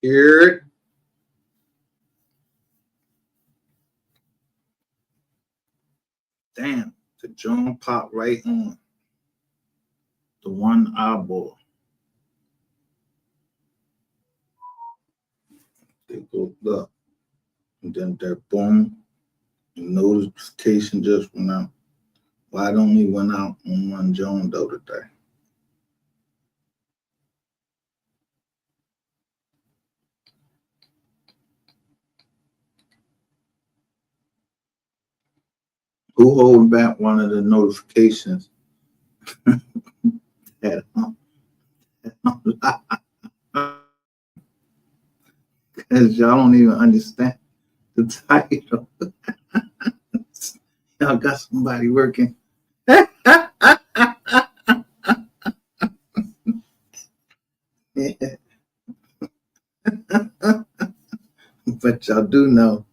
Here. Damn, the John popped right on. The one eyeball. They go up. And then that boom. The notification just went out. Why it only went out on one John though today? Who hold back one of the notifications? Because y'all don't even understand the title. Y'all got somebody working. Yeah. But y'all do know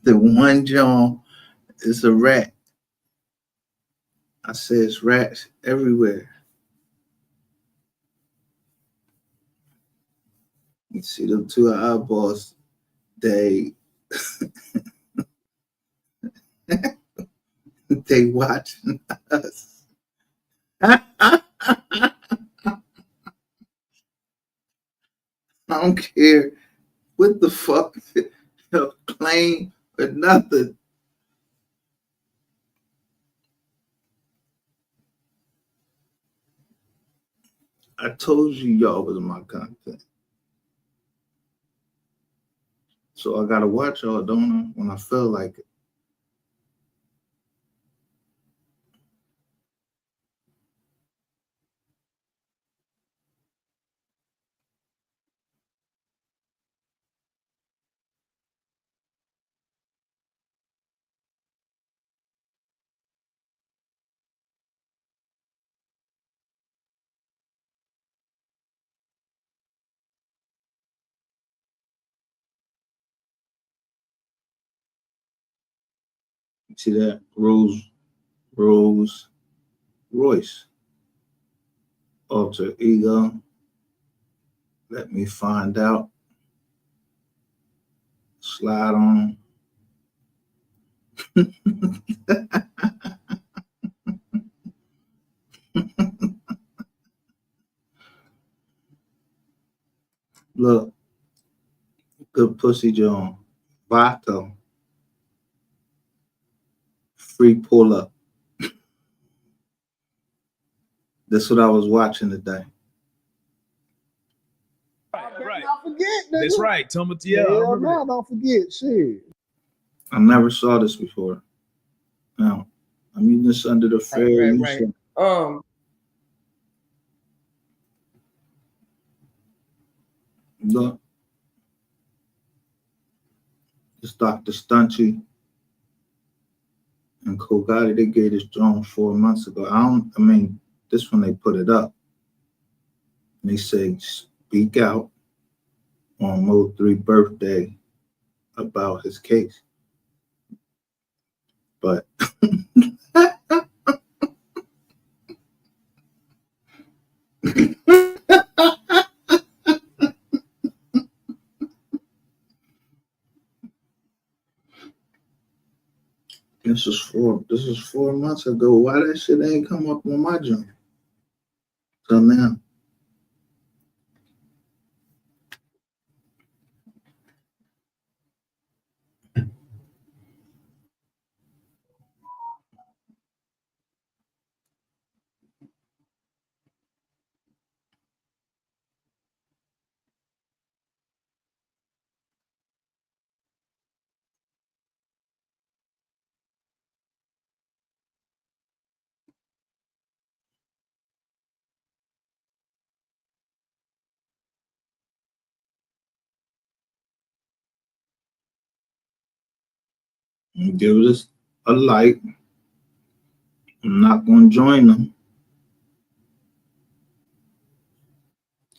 the one John is a rat. I say it's rats everywhere. You see them two eyeballs, they they watching us. I don't care what the fuck claim or nothing. I told you y'all was my content. So I gotta watch y'all, don't I? When I feel like it. See that? Rolls Royce. Alter ego. Let me find out. Slide on. Look, good pussy John. Vato. Free pull up. That's what I was watching today. Right. Don't forget, nigga. That's right. Timothy. Yeah, Hell no, don't forget. Shit. I never saw this before. Now, I mean this under the fair use. Right. Look, it's Dr. Stunchy and Kogati. They gave this drone 4 months ago. I mean, this one they put it up. And they say, speak out on Mo 3 birthday about his case. But this is 4 months ago. Why that shit ain't come up on my joint till now? Give this a like. I'm not gonna join them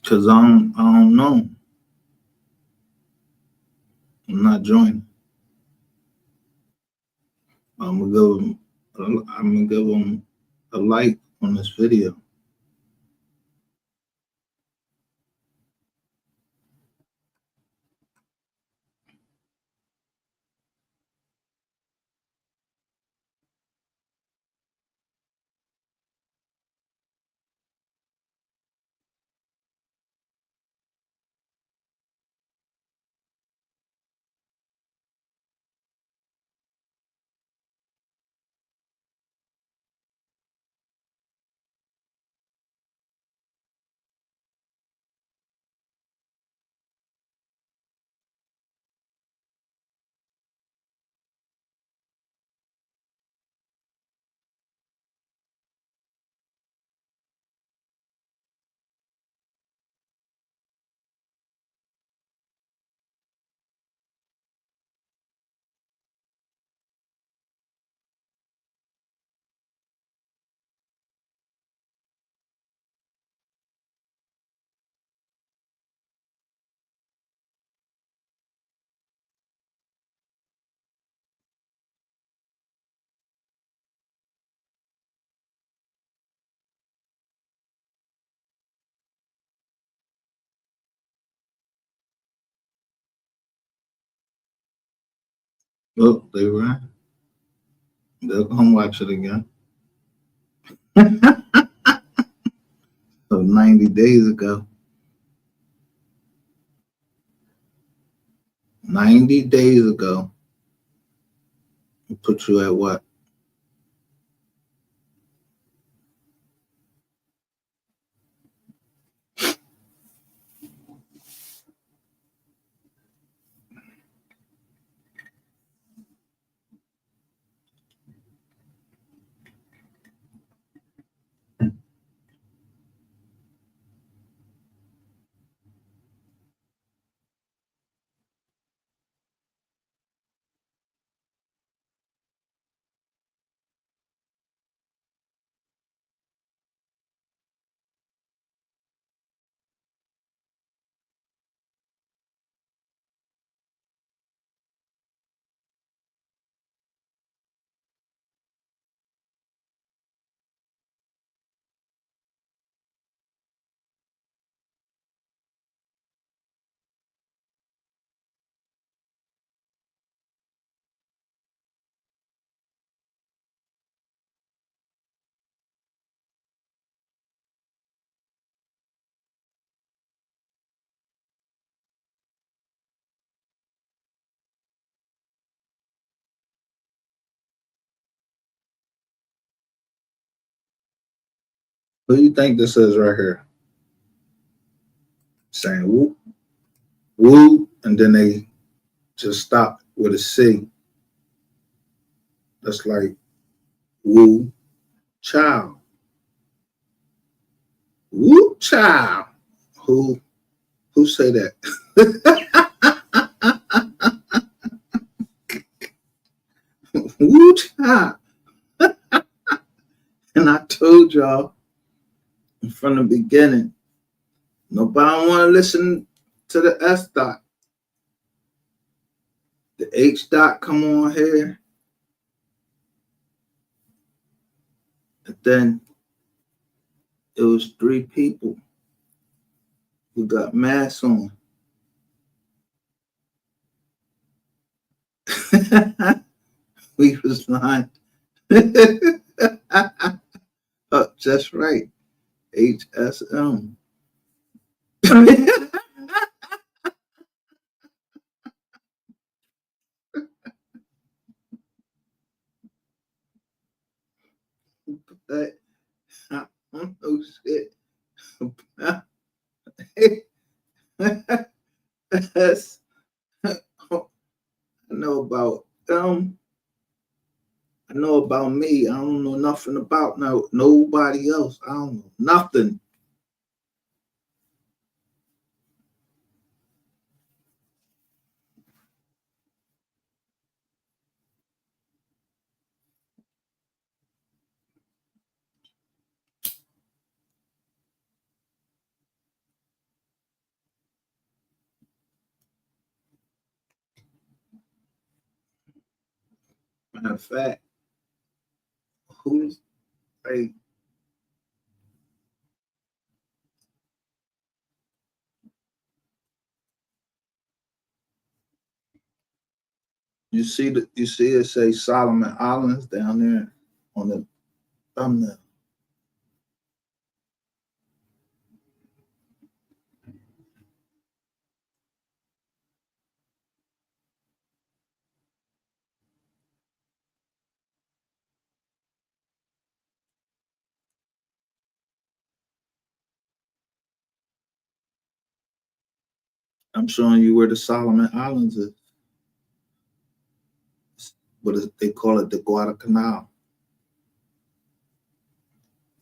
because I don't know. I'm not joining. I'm gonna give them a like on this video. Look, they ran. They'll come watch it again. So 90 days ago. 90 days ago. Put you at what? Who do you think this is right here? Saying woo, woo, and then they just stop with a C. That's like woo, child. Woo, child. Who say that? Woo, child. And I told y'all from the beginning, nobody want to listen to the S dot. The H dot come on here. And then it was 3 people who got masks on. We was lying. Oh, just right. HSM. But I don't know shit. That's, I know about I know about me. I don't know nothing about nobody else. I don't know nothing. Matter of fact, who's like you see it say Solomon Islands down there on the thumbnail. I'm showing you where the Solomon Islands is. They call it the Guadalcanal.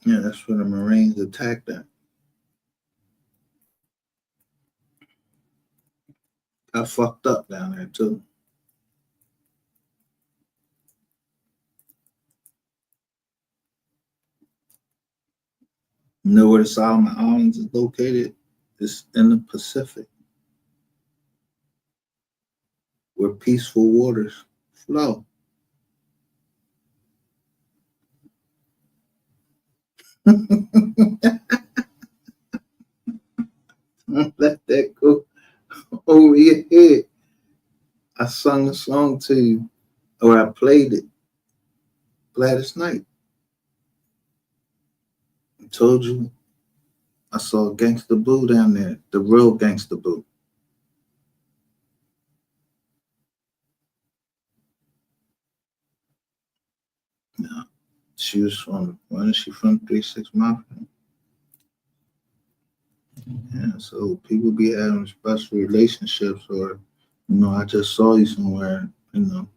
Yeah, that's where the Marines attacked that. Got fucked up down there too. You know where the Solomon Islands is located? It's in the Pacific, where peaceful waters flow. Don't let that go over your head. I sung a song to you. or I played it Gladys Knight. I told you I saw Gangsta Boo down there, the real Gangsta Boo. No, she was from, where is she from? 3-6 Mafia. Yeah, so people be having special relationships, or, I just saw you somewhere, didn't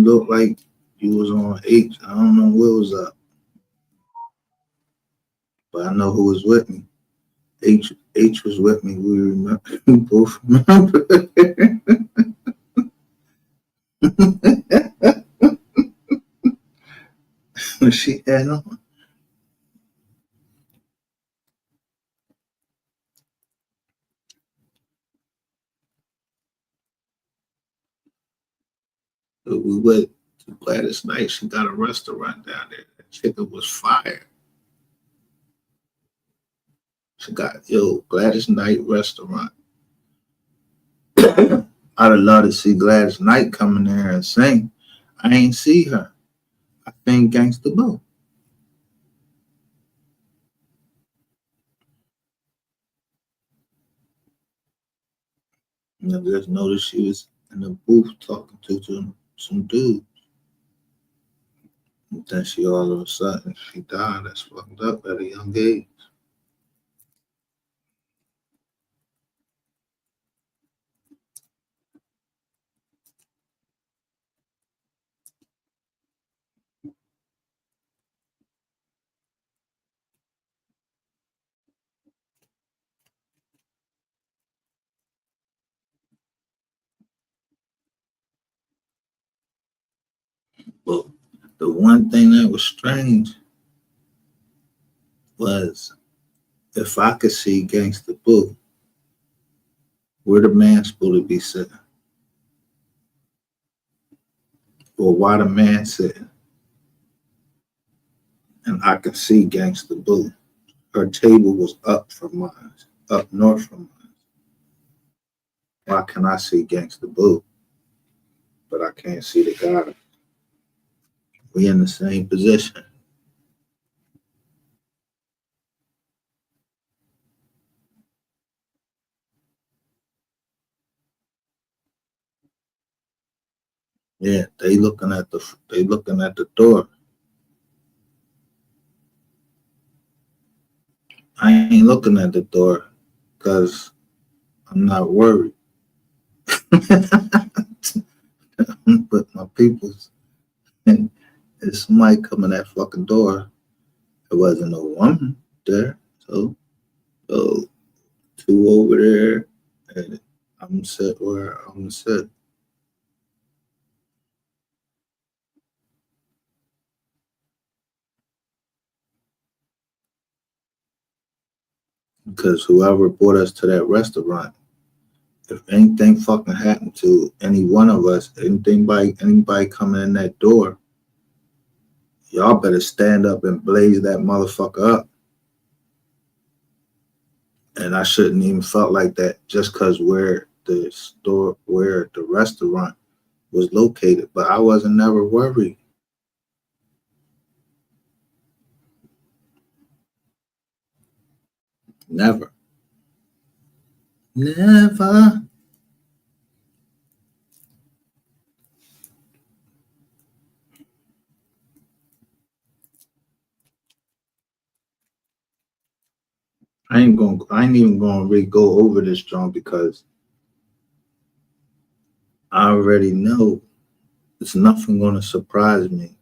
look like you was on H. I don't know what was up, but I know who was with me. H was with me. We remember, we both remember. When she had on. We went to Gladys Knight. She got a restaurant down there. That chicken was fire. She got, Gladys Knight restaurant. I'd have loved to see Gladys Knight come in there and sing. I ain't see her. I think Gangsta Boo. I just noticed she was in the booth talking to some dude. And then she all of a sudden she died. That's fucked up at a young age. But the one thing that was strange was if I could see Gangsta Boo, where the man supposed to be sitting? Or why the man sitting? And I could see Gangsta Boo. Her table was up from mine, up north from mine. Why can I see Gangsta Boo, but I can't see the guy? We in the same position. Yeah, they looking at the door. I ain't looking at the door because I'm not worried. But my people's, and if somebody come in that fucking door, there wasn't no woman there. So two over there, and I'm set where I'm set. Because whoever brought us to that restaurant, if anything fucking happened to any one of us, anybody coming in that door, y'all better stand up and blaze that motherfucker up. And I shouldn't even felt like that just because where the restaurant was located. But I wasn't never worried. Never. Never. I ain't even gonna really go over this, John, because I already know there's nothing gonna surprise me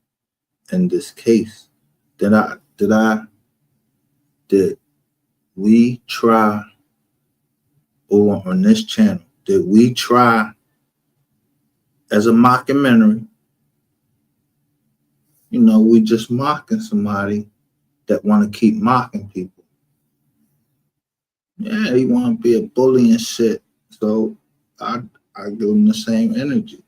in this case. Did we try over on this channel? Did we try as a mockumentary? We just mocking somebody that want to keep mocking people. Yeah, he want to be a bully and shit. So I give him the same energy.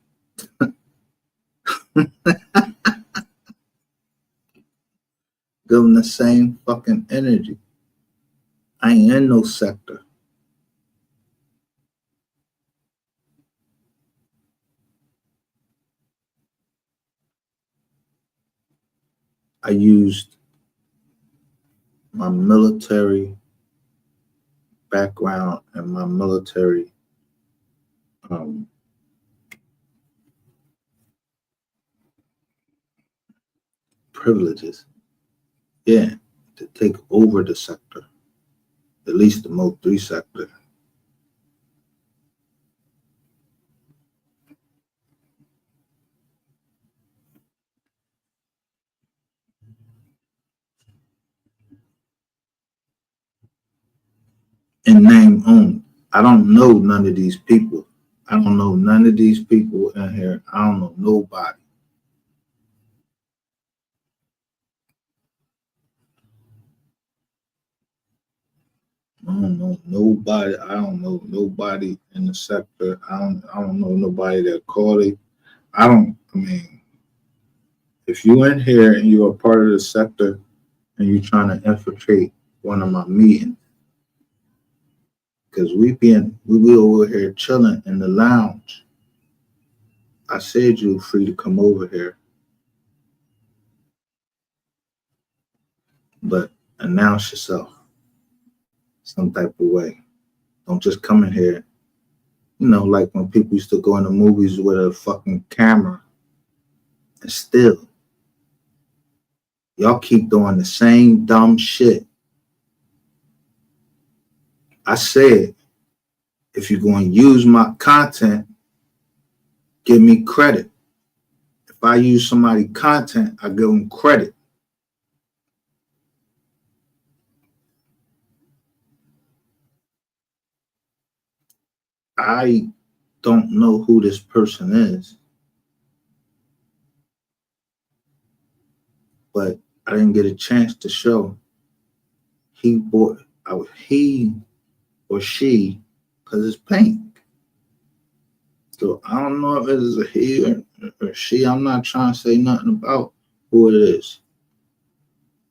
Give him the same fucking energy. I ain't in no sector. I used my military background and my military privileges, yeah, to take over the sector, at least the Mode 3 sector. In name only. I don't know none of these people. I don't know none of these people in here. I don't know nobody. I don't know nobody. I don't know nobody in the sector. I don't know nobody that called it. I mean, if you in here and you're a part of the sector and you're trying to infiltrate one of my meetings, because we over here chilling in the lounge. I said you're free to come over here, but announce yourself some type of way. Don't just come in here, like when people used to go in the movies with a fucking camera and still. Y'all keep doing the same dumb shit. I said, if you're going to use my content, give me credit. If I use somebody's content, I give them credit. I don't know who this person is, but I didn't get a chance to show. He or she, because it's pink. So I don't know if it's a he or she. I'm not trying to say nothing about who it is.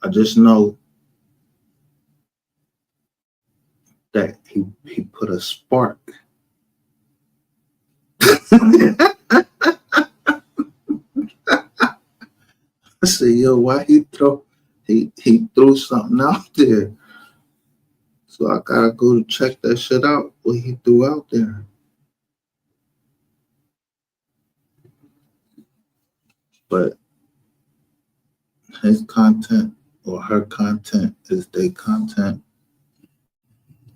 I just know that he put a spark. I said, yo, why he threw something out there? So I gotta go to check that shit out, what he threw out there. But his content or her content is their content.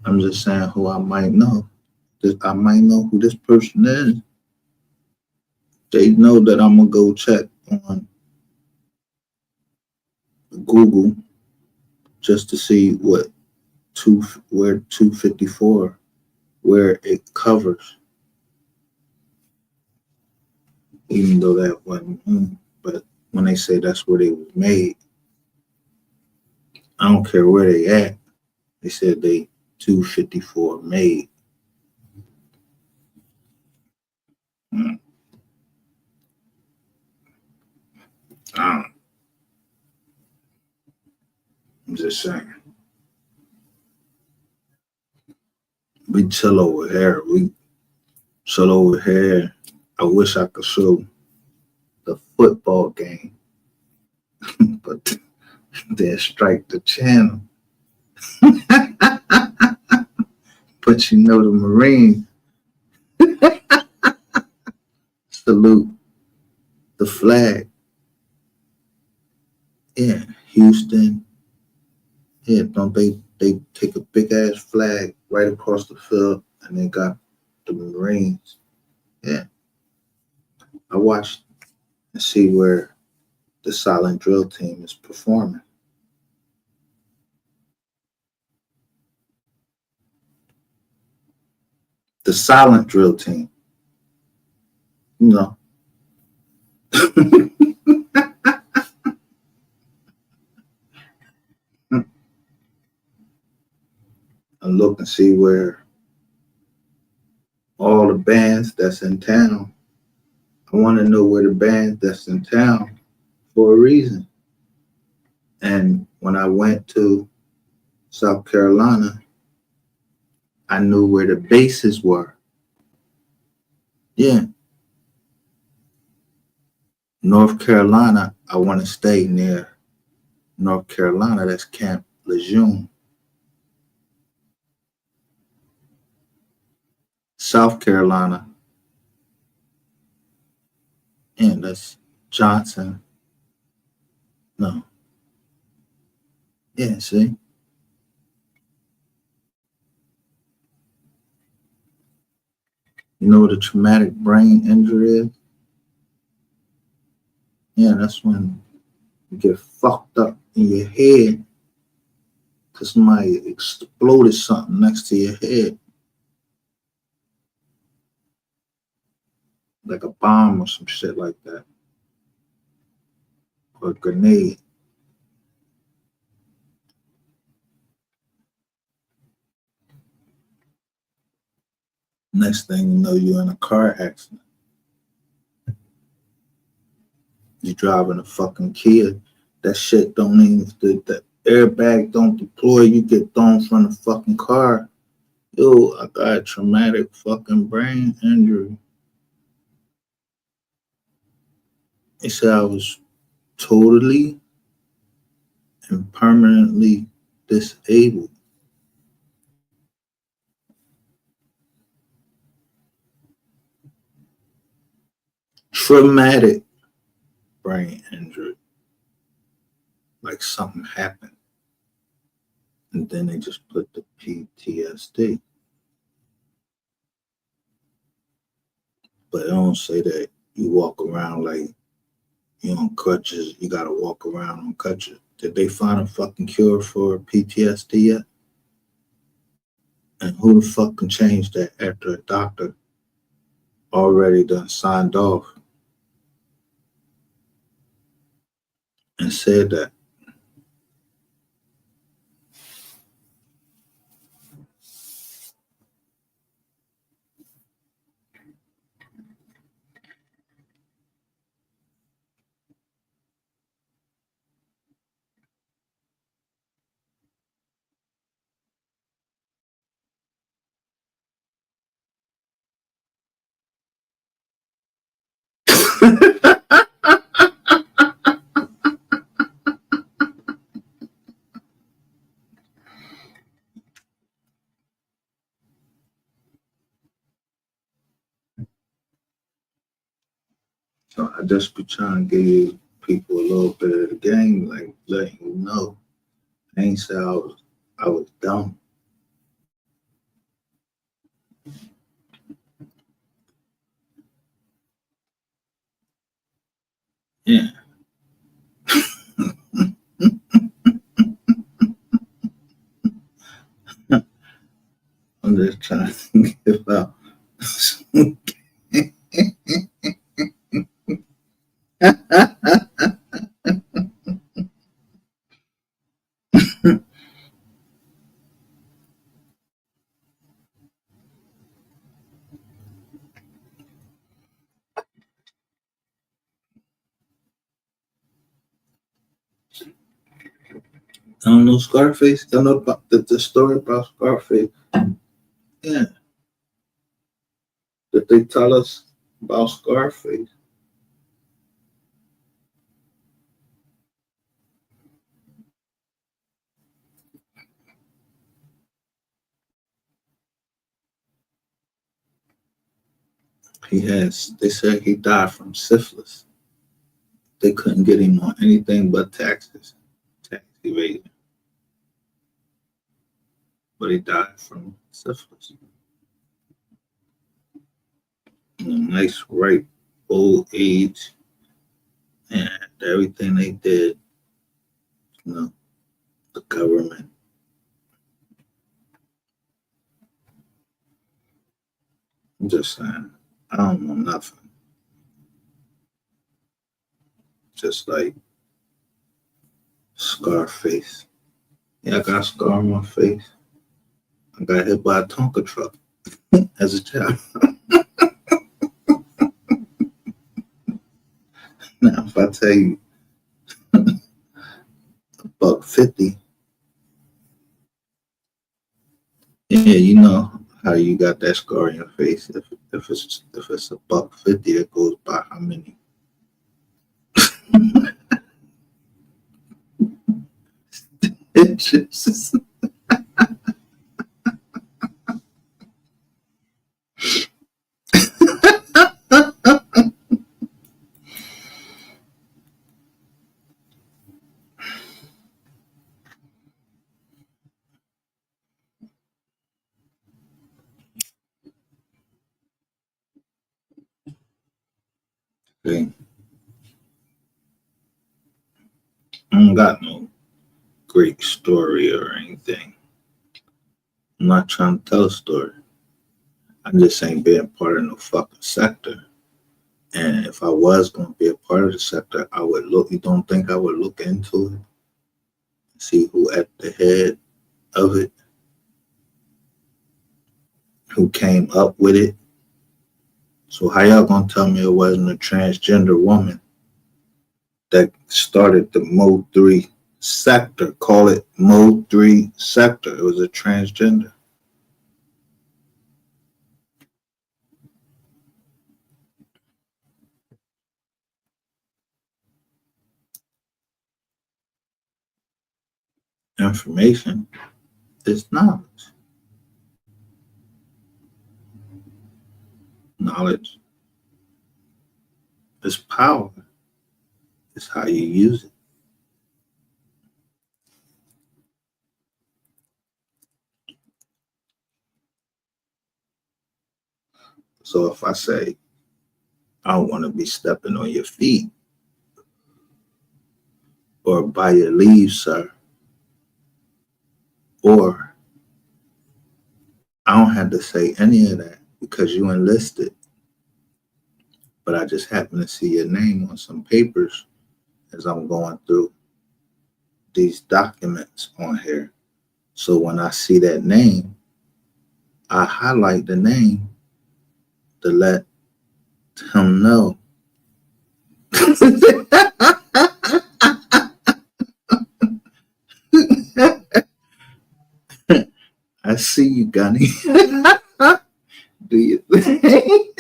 I'm just saying who I might know. I might know who this person is. They know that I'm gonna go check on Google just to see where 254, where it covers. Even though that wasn't, but when they say that's where they was made, I don't care where they at. They said they 254 made. I'm just saying. We chill over here. I wish I could show the football game, but they strike the channel. But the Marines salute the flag. Yeah, Houston. Yeah, don't they take a big ass flag right across the field and they got the Marines. Yeah. I watched and see where the silent drill team is performing. The silent drill team. And look and see where all the bands that's in town. I want to know where the band that's in town for a reason. And when I went to South Carolina, I knew where the bases were. Yeah. North Carolina, I want to stay near North Carolina, that's Camp Lejeune. South Carolina, and that's Johnson. No. Yeah, see? You know what a traumatic brain injury is? Yeah, that's when you get fucked up in your head because somebody exploded something next to your head. Like a bomb or some shit like that. Or a grenade. Next thing you know, you're in a car accident. You driving a fucking Kia. That shit don't even, the airbag don't deploy. You get thrown from the fucking car. Yo, I got a traumatic fucking brain injury. They said I was totally and permanently disabled. Traumatic brain injury. Like something happened. And then they just put the PTSD. But they don't say that you walk around like you on crutches, you gotta walk around on crutches. Did they find a fucking cure for PTSD yet? And who the fuck can change that after a doctor already done signed off and said that? So I just be trying to give people a little bit of the game, like letting you know. I ain't say I was dumb. Yeah. I'm just trying to give out. I don't know Scarface. I know about the story about Scarface. Yeah. That they tell us about Scarface. They said he died from syphilis. They couldn't get him on anything but taxes, tax evasion. But he died from syphilis. A nice, ripe, old age, and everything they did, the government. I'm just saying, I don't know nothing. Just like Scarface. Yeah, I got a scar on my face. I got hit by a Tonka truck as a child. Now, if I tell you $1.50, yeah, you know how you got that scar on your face. If it's $1.50, that goes by how many? just see, I don't got no great story or anything. I'm not trying to tell a story. I just ain't being part of no fucking sector. And if I was gonna be a part of the sector, I would look. You don't think I would look into it, see who at the head of it, who came up with it? So how y'all gonna tell me it wasn't a transgender woman that started the Mode 3 sector? Call it Mode 3 sector. It was a transgender. Information is knowledge. Knowledge is power. It's how you use it. So if I say, I don't want to be stepping on your feet or by your leave, sir, or I don't have to say any of that because you enlisted, but I just happen to see your name on some papers as I'm going through these documents on here. So when I see that name, I highlight the name to let him know. I see you, Gunny. Do you think?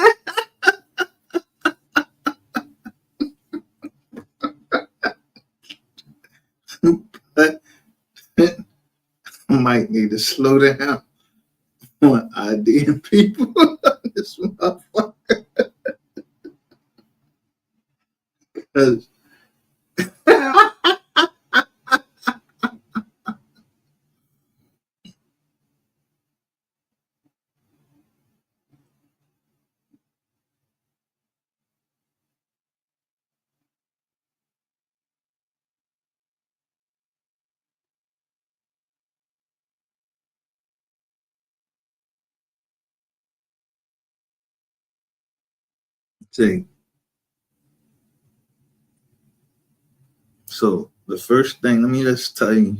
But I might need to slow down on IDing people. This motherfucker. Because see, so the first thing, let me just tell you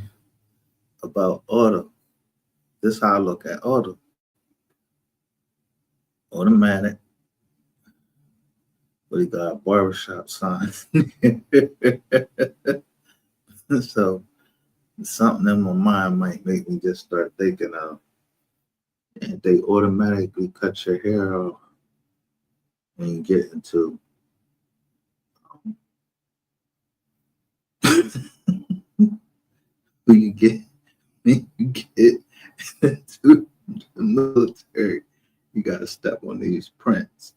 about auto. This is how I look at auto. Automatic. But he got a barbershop sign. So something in my mind might make me just start thinking of, and they automatically cut your hair off when you get into when you get to the military, you gotta step on these prints.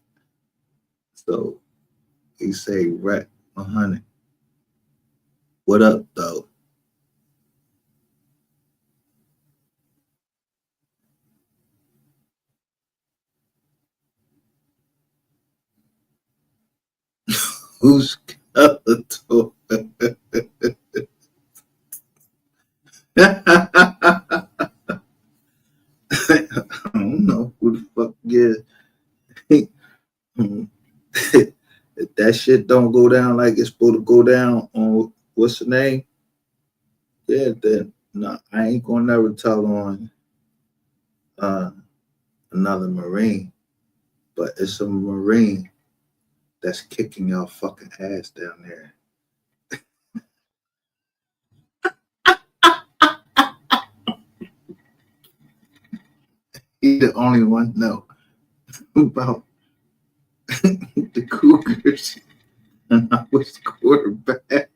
So he say, Rec 100. What up, though? Who's Skeletor? I don't know who the fuck is. If that shit don't go down like it's supposed to go down on what's the name? Yeah, then no, I ain't gonna never tell on another Marine, but it's a Marine that's kicking y'all fucking ass down there. He the only one know about the Cougars and I was the quarterback.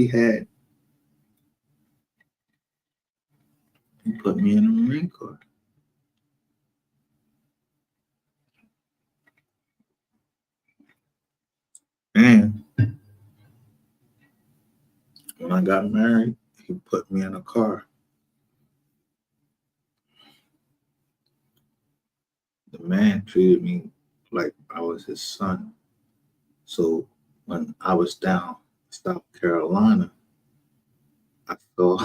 he had. He put me in the Marine Corps. And when I got married, he put me in a car. The man treated me like I was his son. So when I was down South Carolina, I saw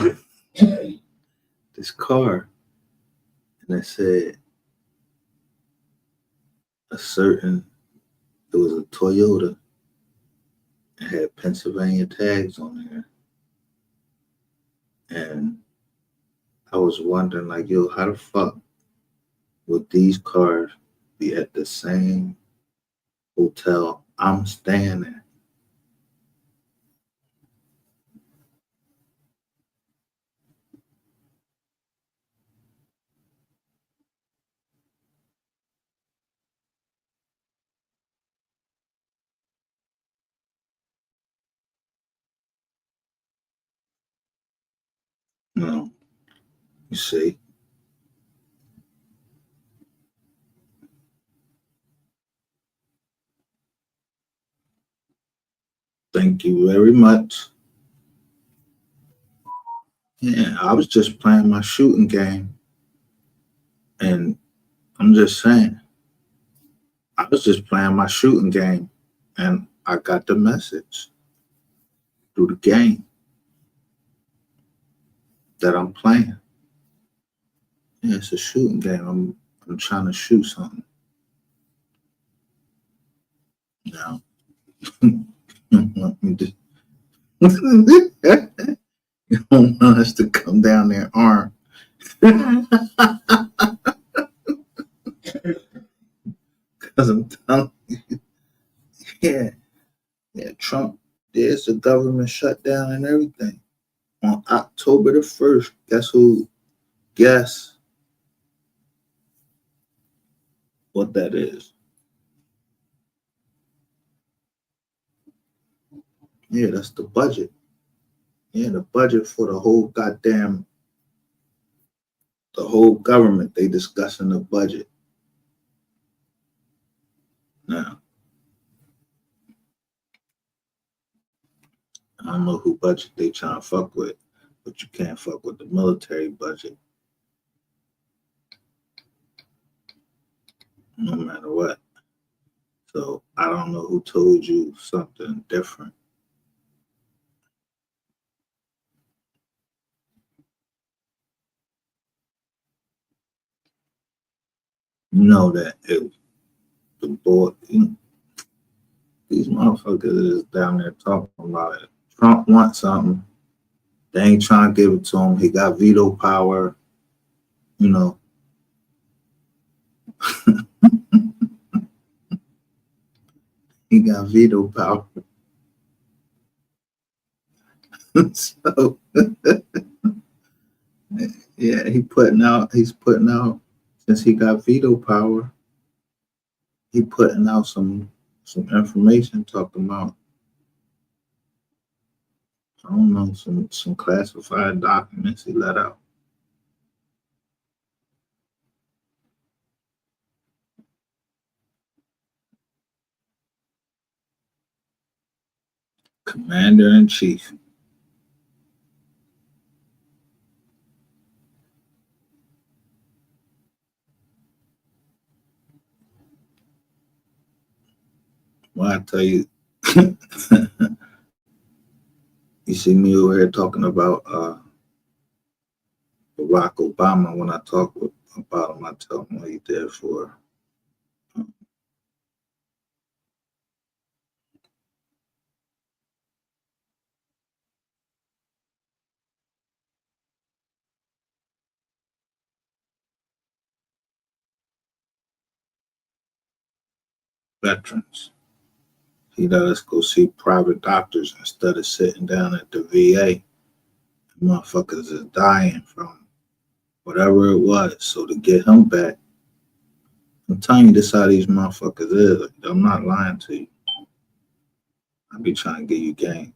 this car and it said it was a Toyota. It had Pennsylvania tags on there. And I was wondering, like, yo, how the fuck would these cars be at the same hotel I'm staying at? No, you see. Thank you very much. Yeah, I was just playing my shooting game. And I'm just saying, I was just playing my shooting game. And I got the message through the game that I'm playing. Yeah, it's a shooting game. I'm trying to shoot something. Now, you don't want me to. You don't want us to come down there armed. Because I'm telling you, yeah, Trump, there's a government shutdown and everything. On October the 1st, guess what that is? Yeah, that's the budget. Yeah, the budget for the whole government. They discussing the budget now. I don't know who budget they trying to fuck with, but you can't fuck with the military budget, no matter what. So I don't know who told you something different. You know that the board, these motherfuckers is down there talking about it. Trump wants something. They ain't trying to give it to him. He got veto power. You know. He got veto power. So yeah, he's putting out, since he got veto power, he putting out some information talking about, I don't know, some classified documents he let out. Commander-in-Chief. Well, I tell you, you see me over here talking about Barack Obama. When I talk about him, I tell him what he did for veterans. He let us go see private doctors instead of sitting down at the VA. The motherfuckers is dying from whatever it was. So to get him back, I'm telling you, this how these motherfuckers is. I'm not lying to you. I be trying to get you game.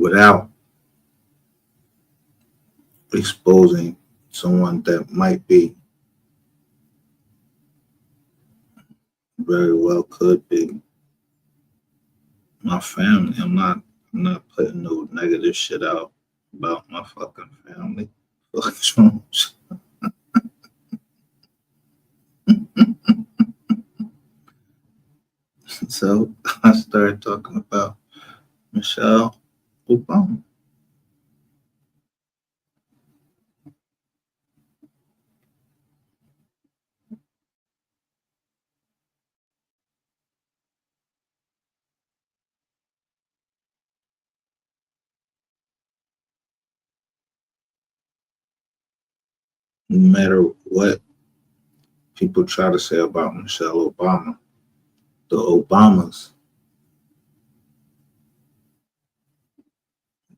without exposing someone that might be, very well could be, my family. I'm not putting no negative shit out about my fucking family. Fuck wrong. So I started talking about Michelle Obama. No matter what people try to say about Michelle Obama, the Obamas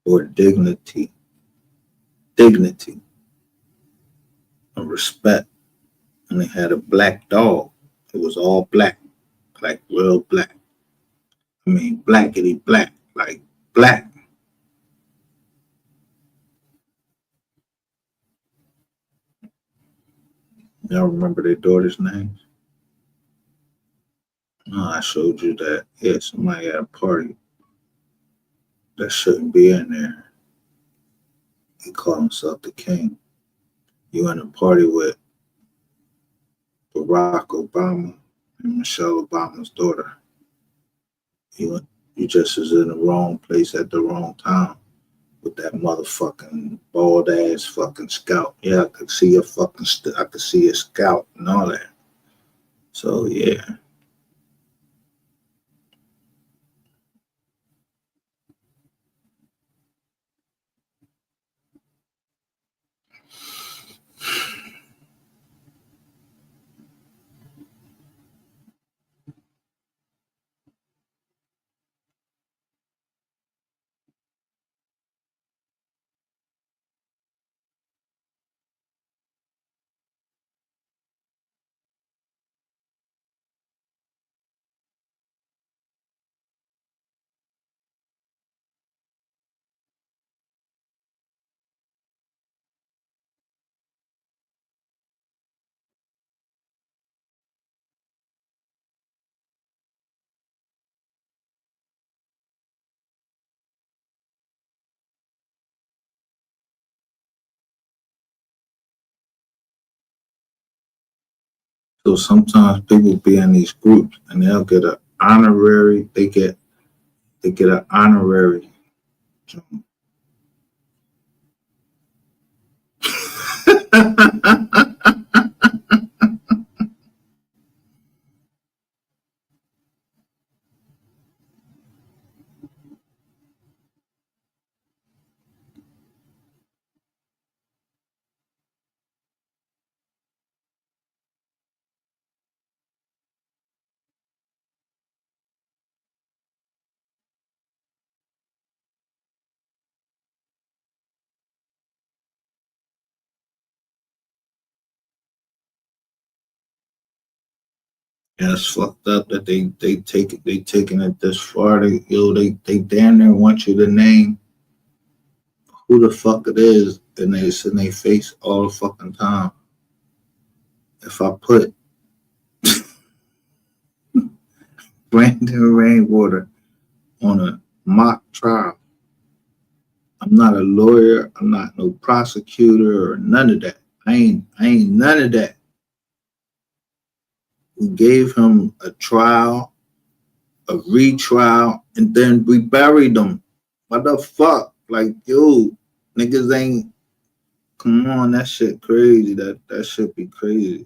bore dignity and respect. And they had a black dog. It was all black, like real black. I mean, blackity black, like black. Y'all remember their daughter's names? No, I showed you that. Yeah, somebody at a party that shouldn't be in there. He called himself the king. You in a party with Barack Obama and Michelle Obama's daughter. You just was in the wrong place at the wrong time with that motherfucking bald ass fucking scalp. Yeah, I could see your fucking I could see your scalp and all that. So yeah. So sometimes people be in these groups and they'll get an honorary. They get an honorary. Yeah, it's fucked up that they taking it this far. They damn near want you to name who the fuck it is, and it's in their face all the fucking time. If I put Brandon Rainwater on a mock trial, I'm not a lawyer. I'm not no prosecutor or none of that. I ain't none of that. We gave him a trial, a retrial, and then we buried him. What the fuck? Like, yo, niggas ain't. Come on, that shit crazy. That should be crazy.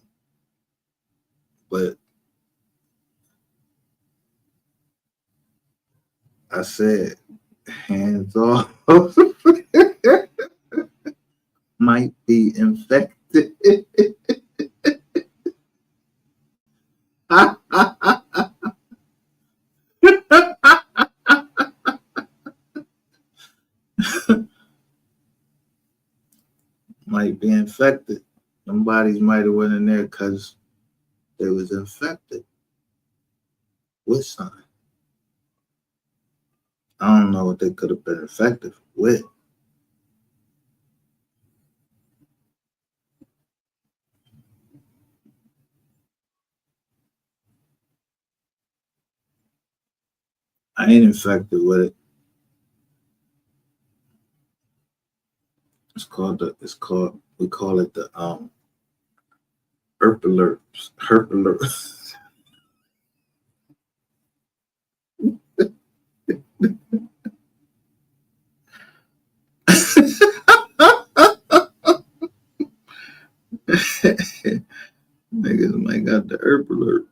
But I said, hands off. Might be infected. Might be infected. Some bodies might have went in there because they was infected with something. I don't know what they could have been effective with. I ain't infected with it. We call it the herp alerts. Herp alerts. Niggas might got the herp alert.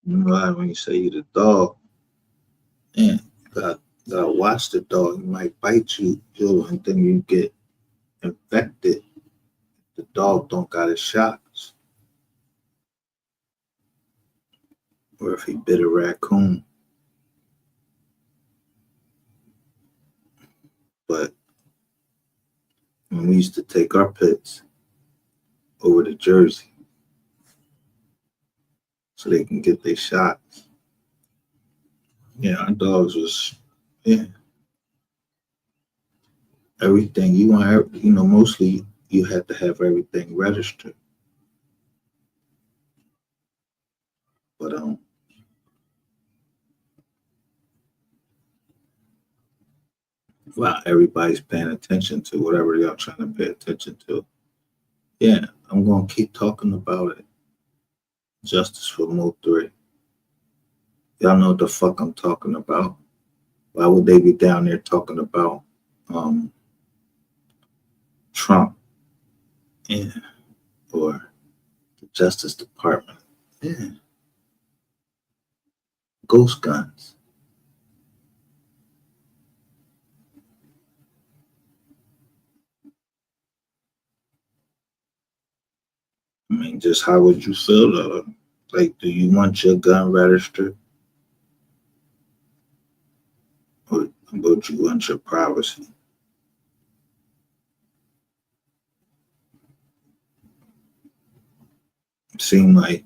You know, like when you say you the dog, man, gotta watch the dog. He might bite you, and then you get infected. The dog don't got his shots. Or if he bit a raccoon. But when we used to take our pets over to Jersey so they can get their shots. Yeah, our dogs was, everything. You want, mostly you had to have everything registered. But wow, everybody's paying attention to whatever y'all trying to pay attention to. Yeah, I'm gonna keep talking about it. Justice for Mo 3. Y'all know what the fuck I'm talking about. Why would they be down there talking about Trump? Yeah. Or the Justice Department? Yeah. Ghost guns. I mean, just how would you feel? Like, do you want your gun registered? Or would you want your privacy? It seemed like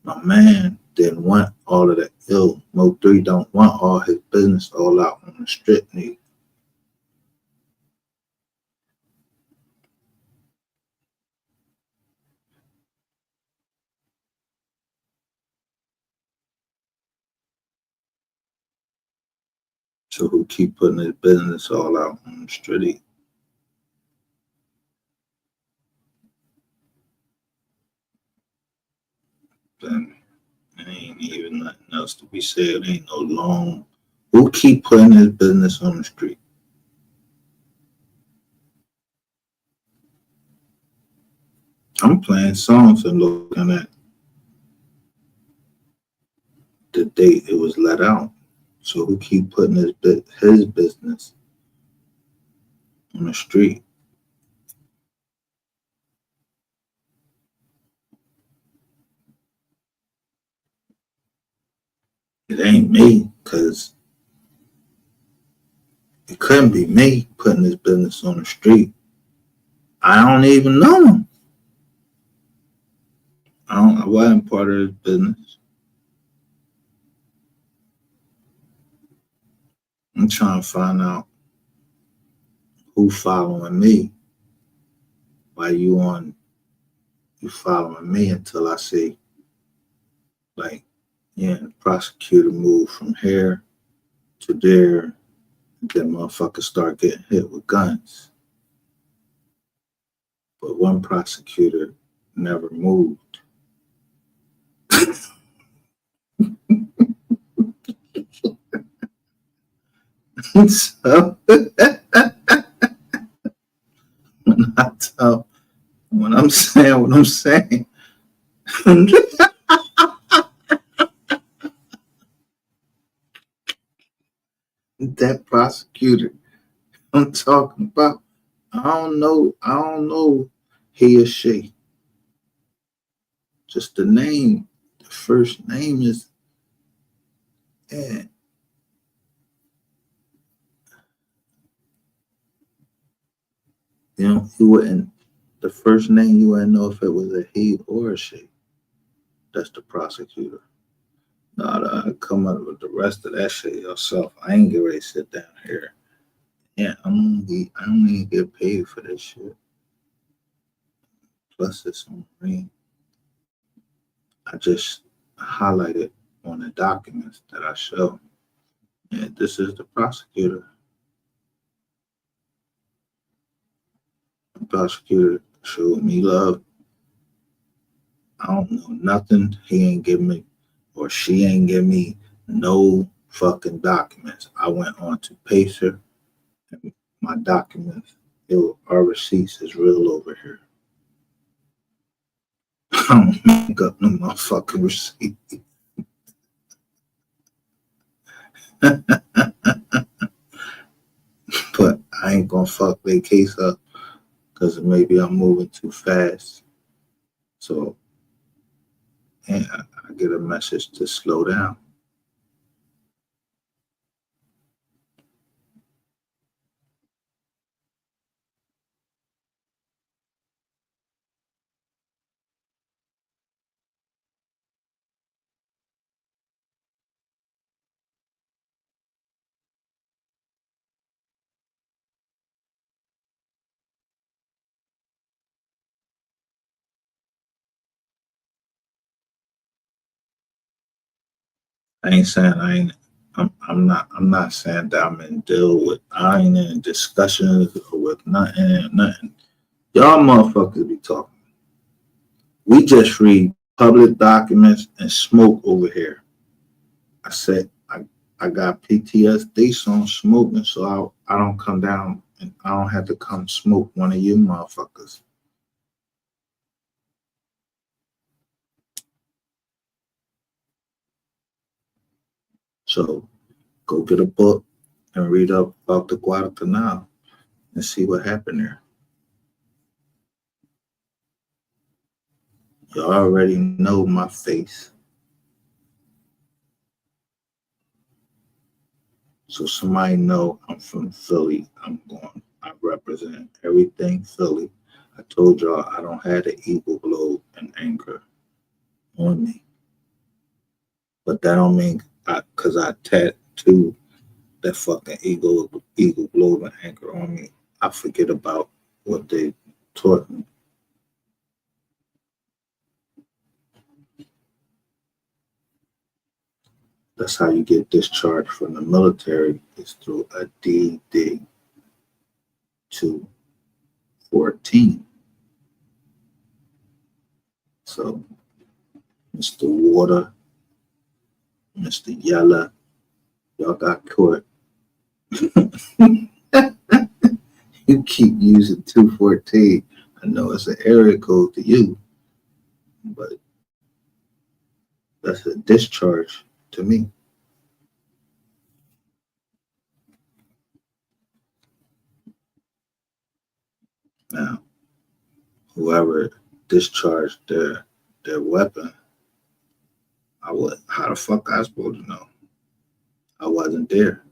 my man didn't want all of that. Mo 3 don't want all his business all out on the strip. So who keep putting his business all out on the street? Then there ain't even nothing else to be said. Ain't no long. Who keep putting his business on the street? I'm playing songs and looking at the date it was let out. So who keep putting his business on the street? It ain't me, because it couldn't be me putting his business on the street. I don't even know him. I wasn't part of his business. I'm trying to find out who following me. Why you following me until I see, like, the prosecutor move from here to there, and then motherfuckers start getting hit with guns. But one prosecutor never moved. So when I'm saying what I'm saying, That prosecutor I'm talking about, I don't know he or she. Just the name, the first name is, yeah. You wouldn't, the first name you wouldn't know if it was a he or a she. That's the prosecutor. No, come up with the rest of that shit yourself. I ain't get ready to sit down here. Yeah, I don't even get paid for this shit. Plus it's on me. I just highlighted on the documents that I show. Yeah, this is the prosecutor. The prosecutor showed me love. I don't know nothing. He ain't give me, or she ain't give me no fucking documents. I went on to Pacer, and my documents, our receipts is real over here. I don't make up no motherfucking receipt. But I ain't gonna fuck their case up because maybe I'm moving too fast. So, yeah, I get a message to slow down. I ain't saying I ain't. I'm not saying that I'm in deal with. I ain't in discussions or with nothing. Y'all motherfuckers be talking. We just read public documents and smoke over here. I said I got PTSD, so I'm smoking, so I don't come down and I don't have to come smoke one of you motherfuckers. So go get a book and read up about the Guadalcanal and see what happened there. You already know my face. So somebody know I'm from Philly. I represent everything Philly. I told y'all I don't have the eagle globe and anchor on me. But that don't mean cause I tattooed that fucking eagle globe and anchor on me. I forget about what they taught me. That's how you get discharged from the military is through a DD 214. So Mr. Water, Mr. Yella, y'all got caught. You keep using 214. I know it's an area code to you, but that's a discharge to me. Now, whoever discharged their weapon, how the fuck I supposed to know? I wasn't there.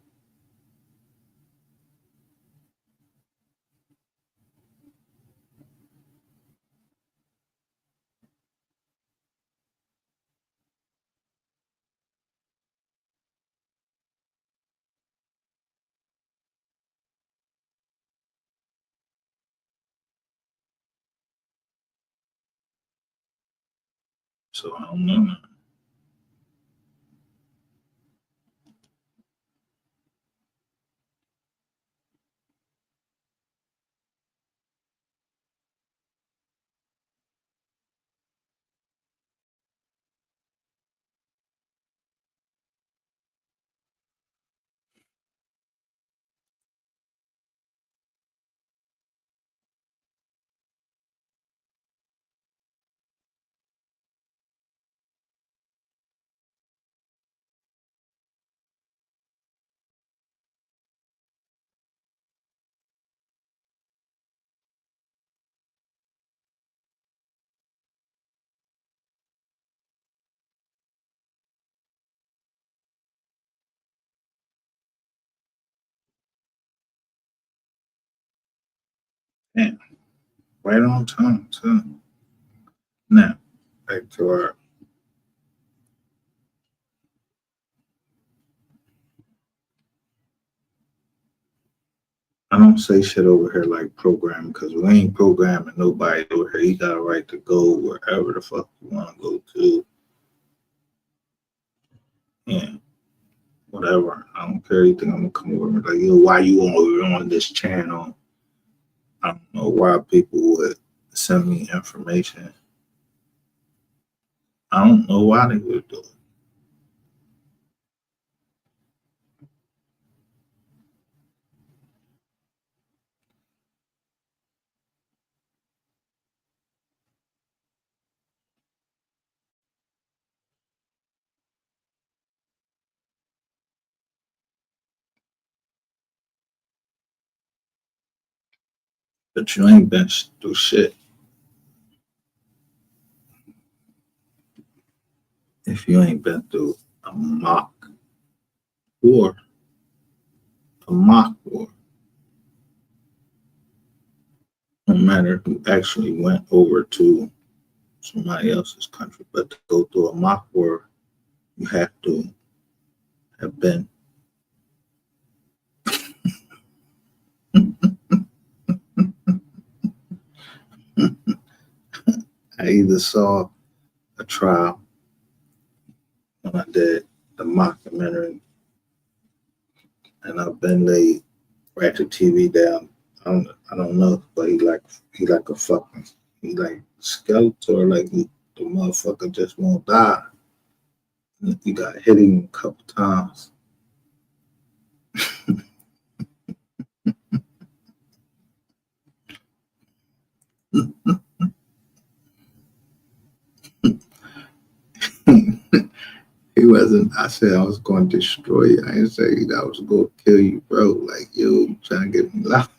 So I don't know. Man, right on time too. Now, back to our I don't say shit over here like programming because we ain't programming nobody over here. You got a right to go wherever the fuck you want to go to. Yeah, whatever. I don't care. You think I'm gonna come over and be like, yo, why you on this channel? I don't know why people would send me information. I don't know why they would do it. But you ain't been through shit. If you ain't been through a mock war, no matter who actually went over to somebody else's country, but to go through a mock war, you have to have been. I either saw a trial when I did the mockumentary, and I've been laid ratchet TV down. I don't know, but he like a fucking he like Skeletor, like the motherfucker just won't die. You got hit him a couple times. He wasn't. I said I was going to destroy you. I didn't say I was going to kill you, bro. Like, yo, you trying to get me locked.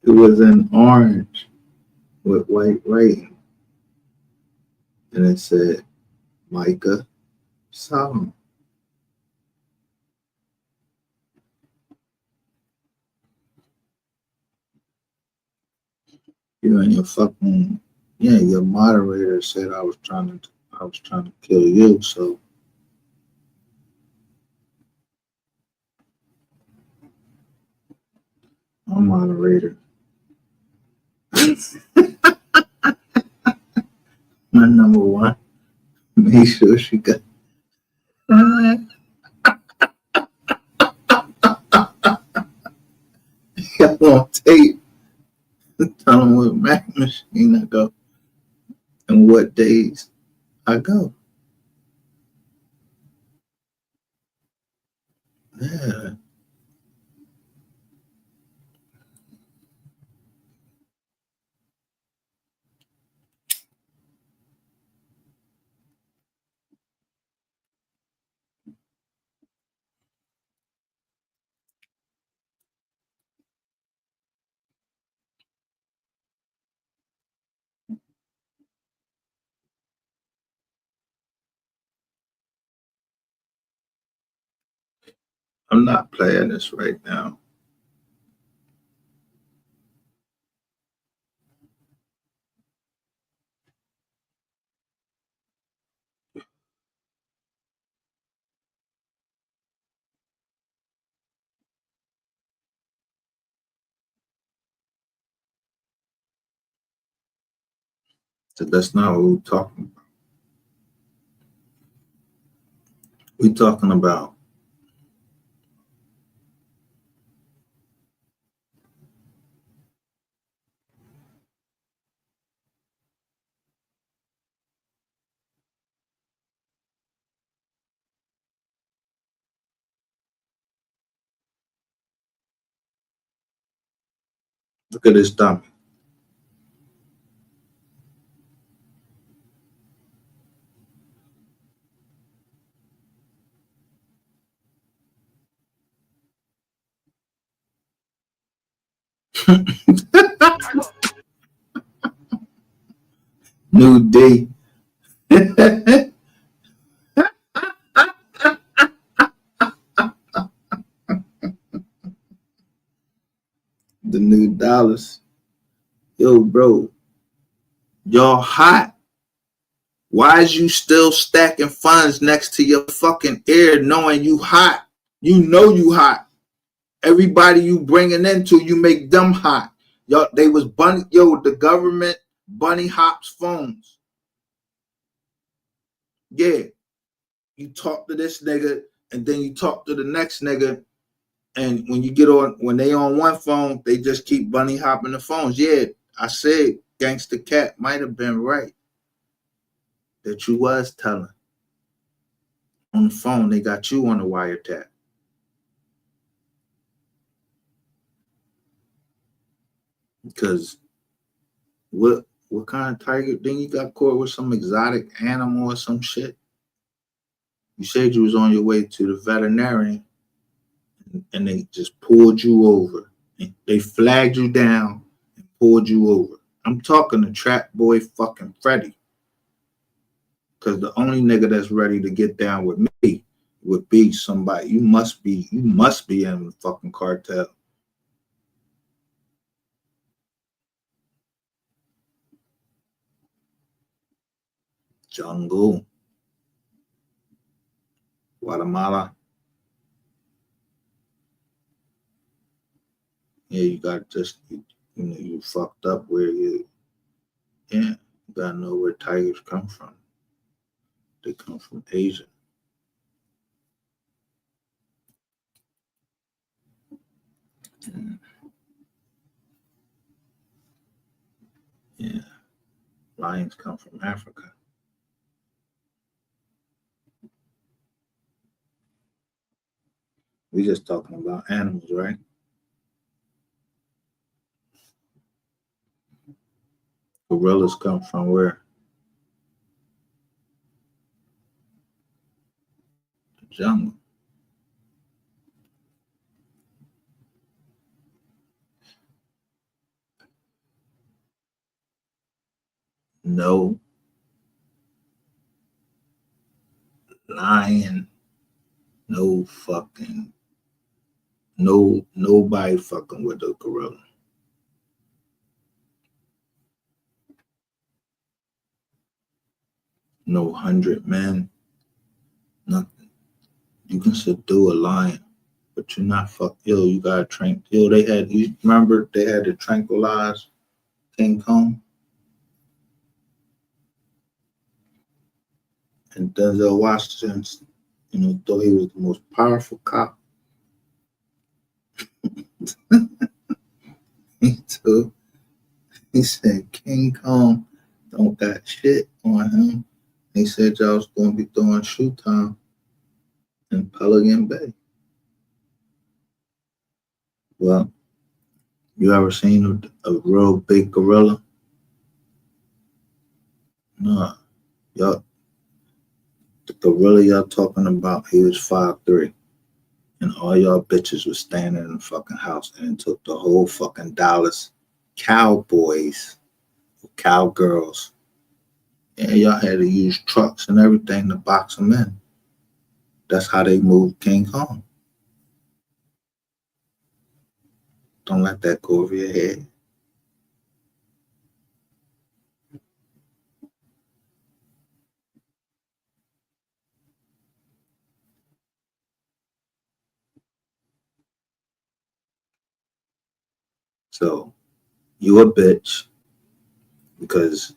It was in orange with white writing, and it said Micah Solomon. You and your fucking your moderator said I was trying to kill you, so I'm moderator. My number one. Make sure she got got on tape. Tell them what Mac machine I go and what days I go. Yeah. I'm not playing this right now. So that's not what we're talking about. We're talking about look at this dummy. New D. The new dollars. Yo, bro, y'all hot. Why is you still stacking funds next to your fucking ear knowing you hot? You know you hot. Everybody you bringing into, you make them hot. Yo, they was bunny, yo, the government bunny hops phones. Yeah. You talk to this nigga and then you talk to the next nigga. And when you get on, when they on one phone, they just keep bunny hopping the phones. Yeah, I said Gangsta Cat might have been right. That you was telling. On the phone, they got you on the wiretap. Because what kind of tiger? Then you got caught with some exotic animal or some shit. You said you was on your way to the veterinarian and they just pulled you over. They flagged you down and pulled you over. I'm talking to Trap Boy fucking Freddy. Because the only nigga that's ready to get down with me would be somebody. You must be in the fucking cartel. Jungle. Guatemala. Yeah, you got just, you fucked up where you gotta know where tigers come from. They come from Asia. Yeah. Lions come from Africa. We just talking about animals, right? Gorillas come from where? The jungle. No lion, no fucking, nobody fucking with a gorilla. No 100 men, nothing. You can subdue a lion, but you're not you gotta train. You remember they had to tranquilize King Kong? And Denzel Washington, thought he was the most powerful cop. He said King Kong don't got shit on him. He said y'all was gonna be throwing shoe time in Pelican Bay. Well, you ever seen a real big gorilla? No. Y'all, the gorilla y'all talking about, he was 5'3". And all y'all bitches was standing in the fucking house and it took the whole fucking Dallas Cowboys, cowgirls. And y'all had to use trucks and everything to box them in. That's how they moved King Kong. Don't let that go over your head. So, you a bitch because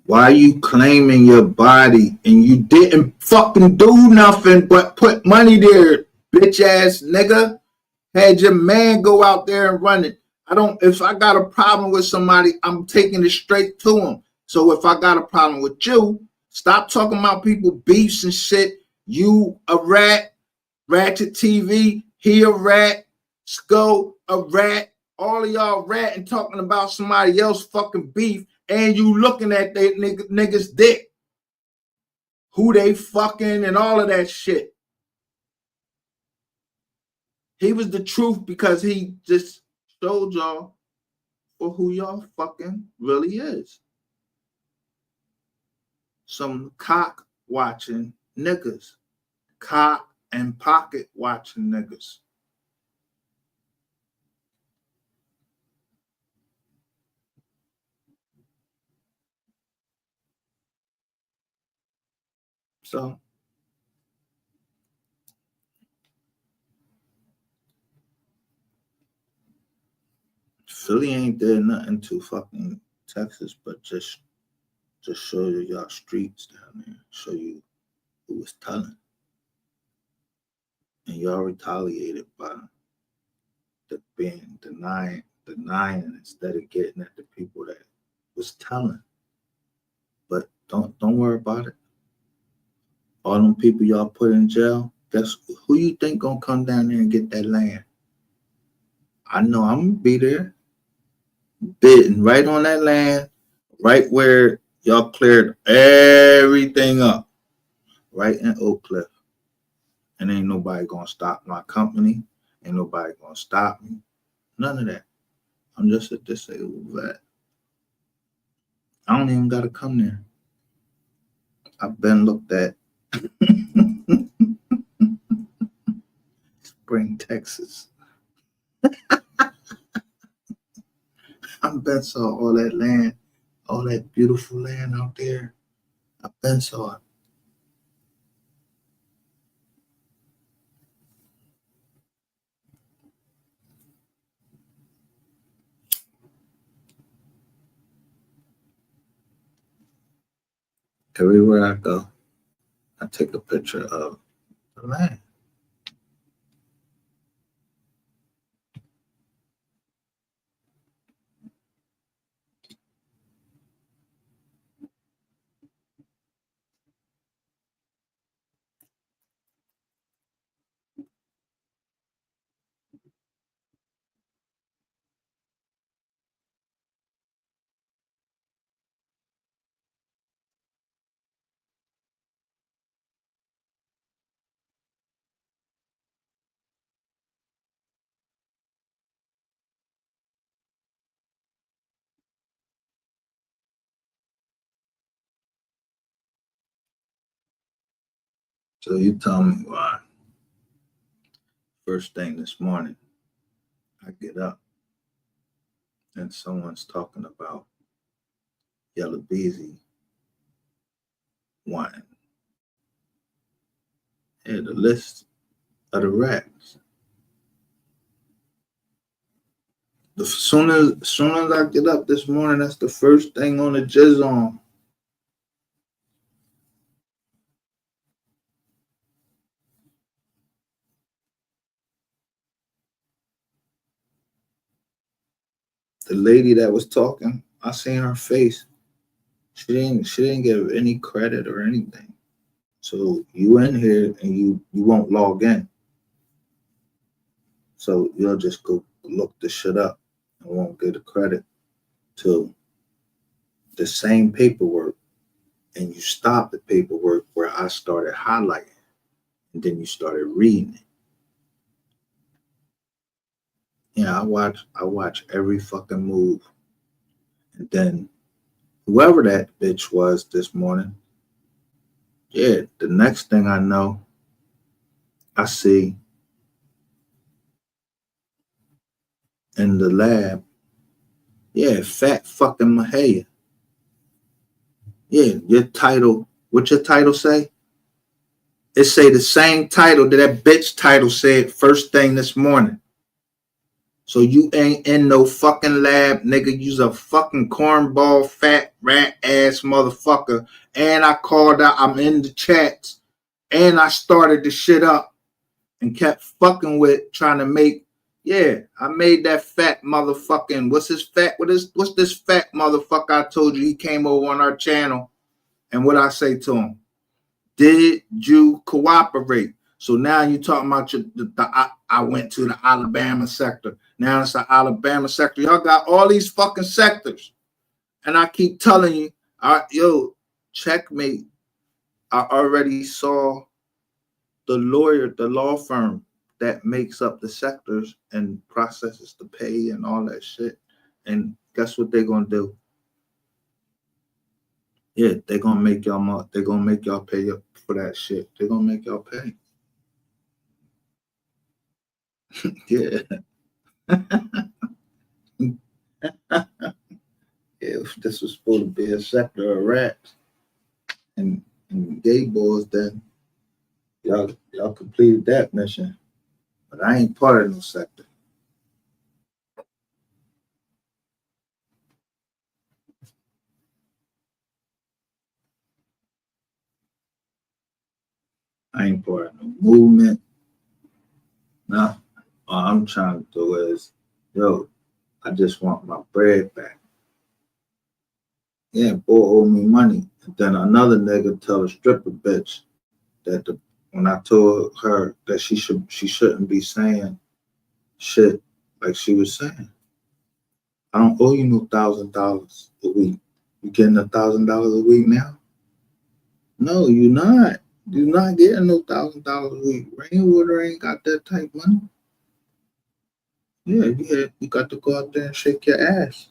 why are you claiming your body and you didn't fucking do nothing but put money there, bitch ass nigga? Had your man go out there and run it. If I got a problem with somebody, I'm taking it straight to him. So if I got a problem with you, stop talking about people beefs and shit. You a rat, Ratchet TV, he a rat, Sko a rat, all of y'all ratting talking about somebody else fucking beef, and you looking at that nigga's dick, who they fucking and all of that shit. He was the truth because he just showed y'all for who y'all fucking really is. Some cock watching niggas. Cock and pocket watching niggas. So Philly ain't did nothing to fucking Texas, but just show you y'all streets down there, show you who was telling. And y'all retaliated by denying instead of getting at the people that was telling. But don't worry about it. All them people y'all put in jail, guess who you think gonna come down there and get that land? I know I'm gonna be there, bidding right on that land, right where y'all cleared everything up, right in Oak Cliff. And ain't nobody gonna stop my company. Ain't nobody gonna stop me. None of that. I'm just a disabled vet. I don't even gotta come there. I've been looked at. Spring, Texas. I've been saw all that land, all that beautiful land out there. I've been saw it. Everywhere I go, I take a picture of the land. So you tell me why. First thing this morning, I get up and someone's talking about Yellow Beezy wanting the list of the racks. As soon as I get up this morning, that's the first thing on the jizz on. The lady that was talking, I seen her face. She didn't give any credit or anything. So you in here and you won't log in. So you'll just go look the shit up and won't get the credit to the same paperwork. And you stop the paperwork where I started highlighting. And then you started reading it. Yeah, I watch every fucking move. And then whoever that bitch was this morning, yeah, the next thing I know, I see in the lab, yeah, fat fucking Mahaya. Yeah, your title, what your title say? It say the same title that bitch title said first thing this morning. So you ain't in no fucking lab, nigga. You's a fucking cornball, fat, rat ass motherfucker. And I called out, I'm in the chats. And I started the shit up and kept fucking with trying to make, yeah, I made that fat motherfucking, what's this fat motherfucker I told you he came over on our channel. And what I say to him, did you cooperate? So now you talking about I went to the Alabama sector. Now it's the Alabama sector. Y'all got all these fucking sectors. And I keep telling you, yo, checkmate. I already saw the law firm that makes up the sectors and processes the pay and all that shit. And guess what they're gonna do? Yeah, they're gonna make y'all pay up for that shit. They're gonna make y'all pay. Yeah. If this was supposed to be a sector of rats and gay boys, then y'all completed that mission. But I ain't part of no sector. I ain't part of no movement. Nah. All I'm trying to do is, yo, I just want my bread back. Yeah, boy owe me money. And then another nigga tell a stripper bitch that when I told her that she shouldn't be saying shit like she was saying. I don't owe you no $1,000 a week. You getting $1,000 a week now? No, you're not. You're not getting no $1,000 a week. Rainwater ain't got that type money. Yeah, you got to go out there and shake your ass.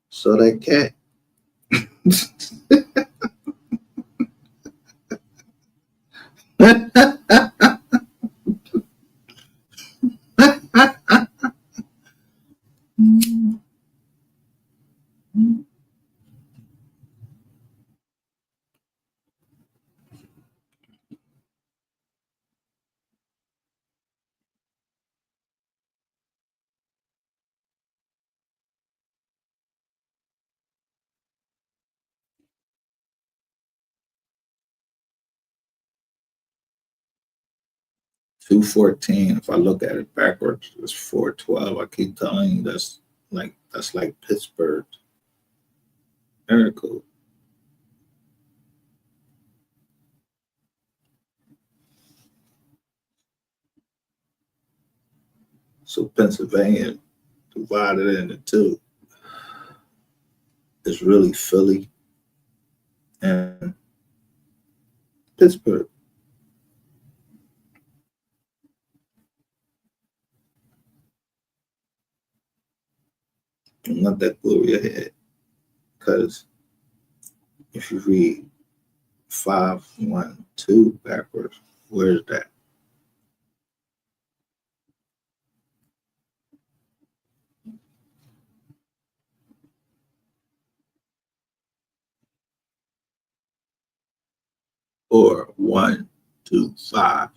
So that cat. $214. If I look at it backwards, it's 412. I keep telling you that's like Pittsburgh. Very cool. So Pennsylvania divided into two. It's really Philly and Pittsburgh. Don't let that go over your head. Because if you read 512 backwards, where's that? Or 125.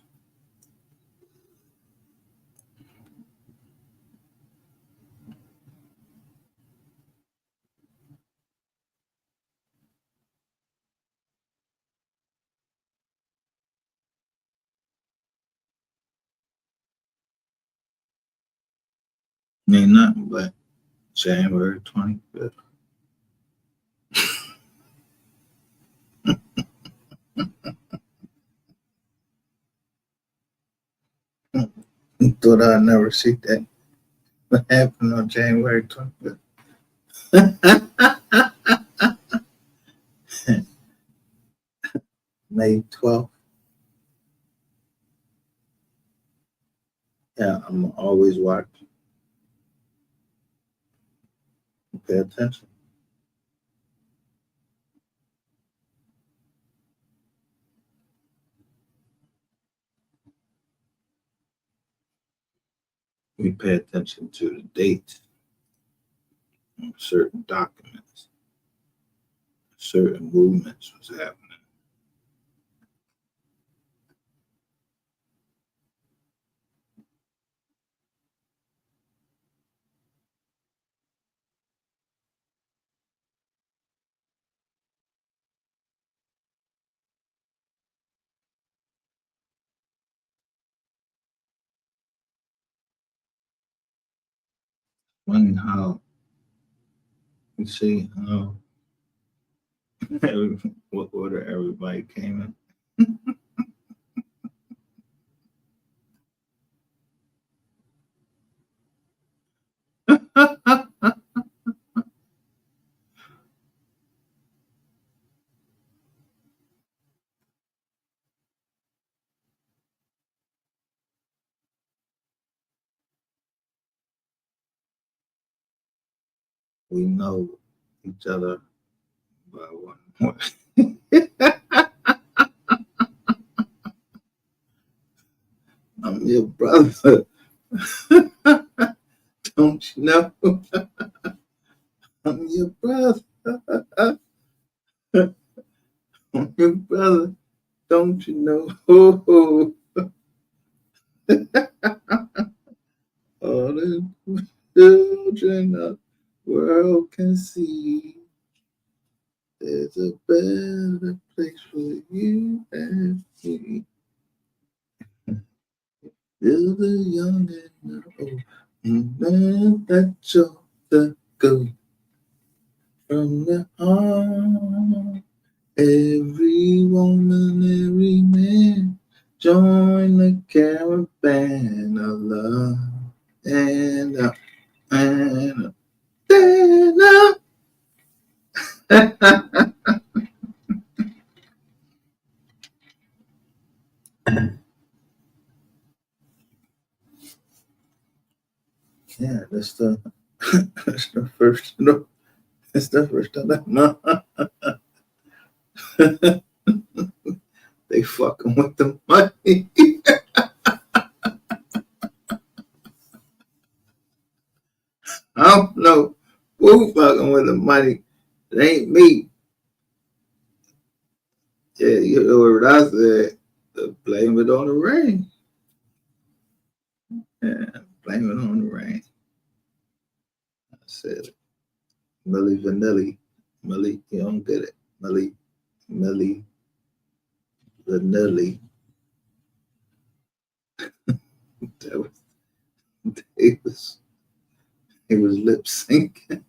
Ain't nothing but January 25th. Thought I'd never see that. What happened on January 25th? May 12th. Yeah, I'm always watching. Pay attention. We pay attention to the dates on certain documents, certain movements was happening. Funny how you see what order everybody came in. we know each other by one. I'm your brother. Don't you know? I'm your brother. I'm your brother. Don't you know? Oh, all the children of the world can see there's a better place for you and me. You're the young and the old, and then that's all the go from the heart. Every woman, every man, join the caravan of love and up and up and up. Yeah, that's the that's the first no, that's the first of the month. They fucking with the money. I don't know who fucking with the money. It ain't me. Yeah, you know what I said. Blame it on the rain. Yeah, blame it on the rain. I said it. Millie Vanilli. Millie, you don't get it. Millie Vanilli. That was, he was lip syncing.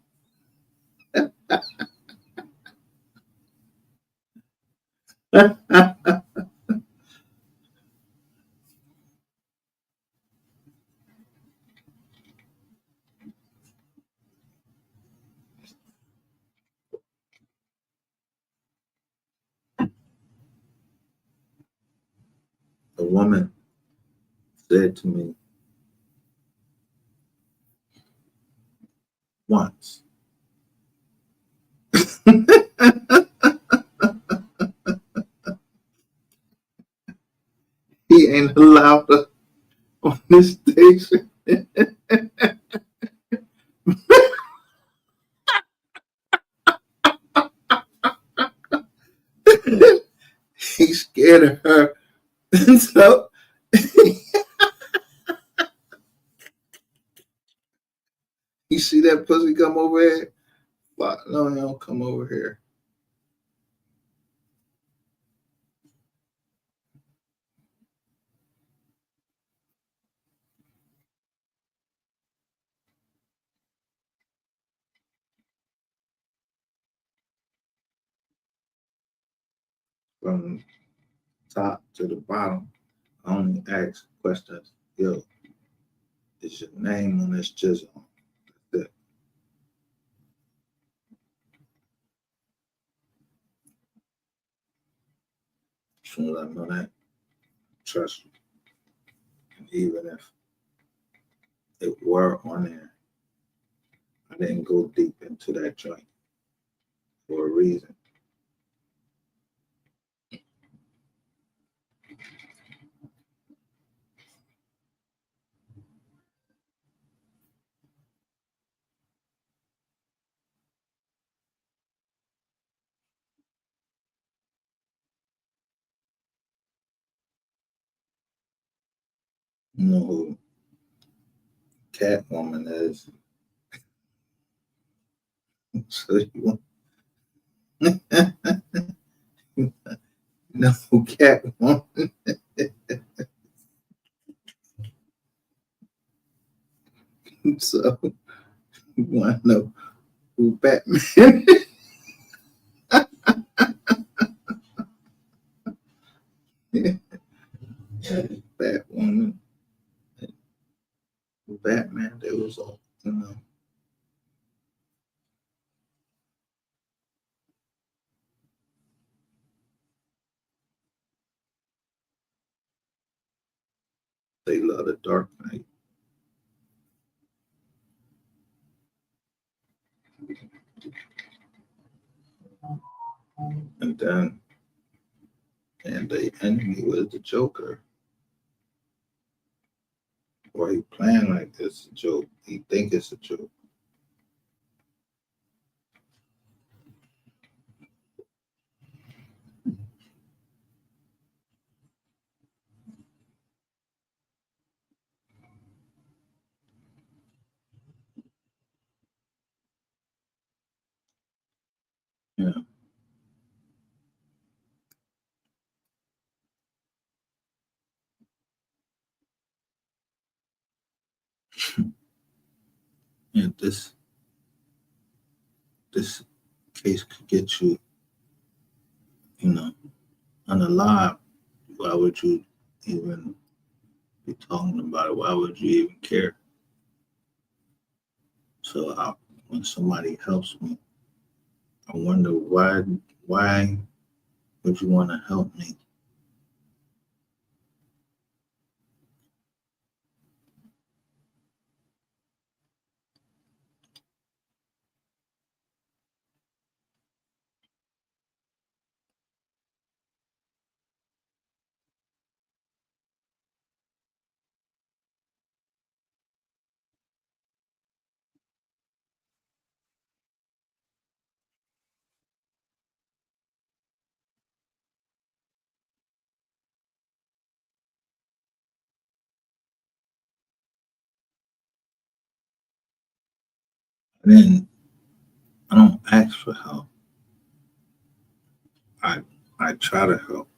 The woman said to me once, he ain't allowed her on this station. He's scared of her. So you see that pussy come over here? But no, he don't come over here. From top to the bottom, I only ask questions. Yo, is your name on this chisel? That's it. Just want to let them know that. Trust me. And even if it were on there, I didn't go deep into that joint for a reason. You know who Catwoman is. So you want know who Catwoman. So you want to know who Batman is. Batwoman, Batman, they was all, they love the Dark Knight. And then, and the enemy was the Joker. Or he playing like it's a joke. He think it's a joke. Yeah. And this case could get you, unalive. Why would you even be talking about it? Why would you even care? So when somebody helps me, I wonder why would you want to help me? Then I don't ask for help. I try to help.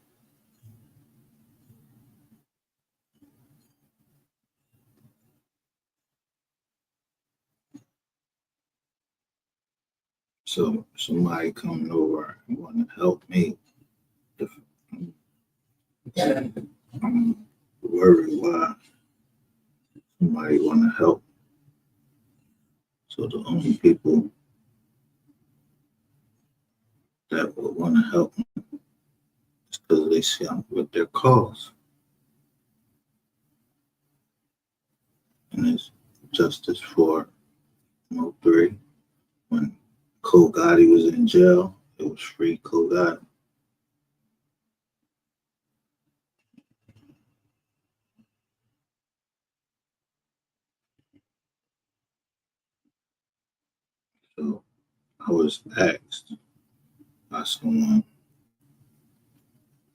So somebody coming over and want to help me, if I'm worried why somebody want to help. So the only people that would want to help me is because they see I'm with their cause. And it's justice for OuR. When Cole Gotti was in jail, it was free Cole Gotti. So I was asked by someone,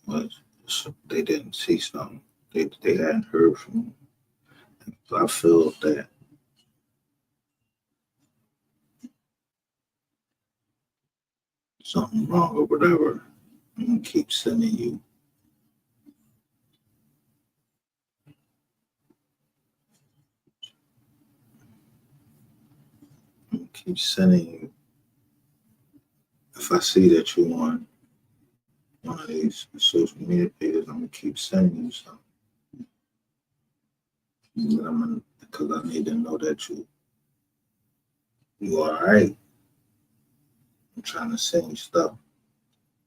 was they didn't see something. They hadn't heard from me. So I feel that something wrong or whatever, I'm gonna keep sending you. I'm gonna keep sending you. If I see that you on one of these social media pages, I'm gonna keep sending you something. Because I need to know that you all right. I'm trying to send you stuff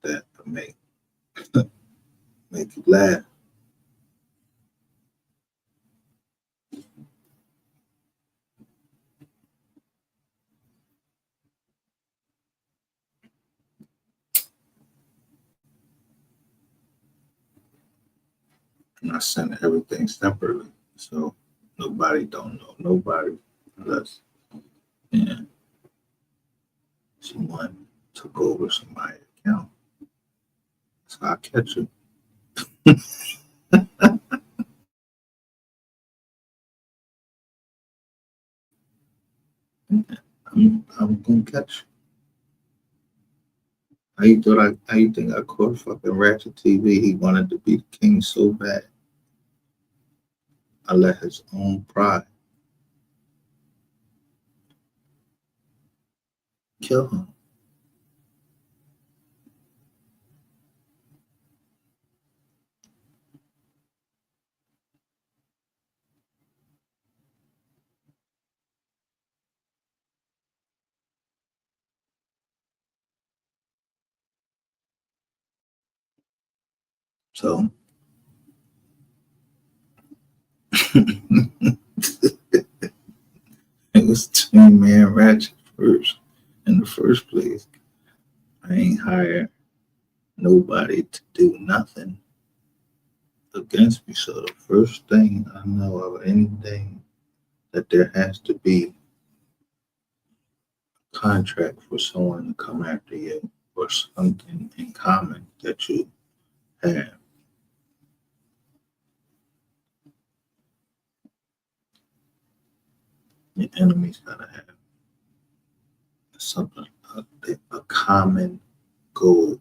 that make you laugh. And I send everything separately, so nobody don't know nobody unless someone took over somebody's account. So I catch it. I'm gonna catch you. How you think I caught fucking Ratchet TV? He wanted to be the king so bad. I let his own pride kill him. So it was between me and Ratchet first. in the first place. I ain't hired nobody to do nothing against me. So the first thing I know of anything that there has to be a contract for someone to come after you or something in common that you have. Your enemy's gotta have something, a common goal.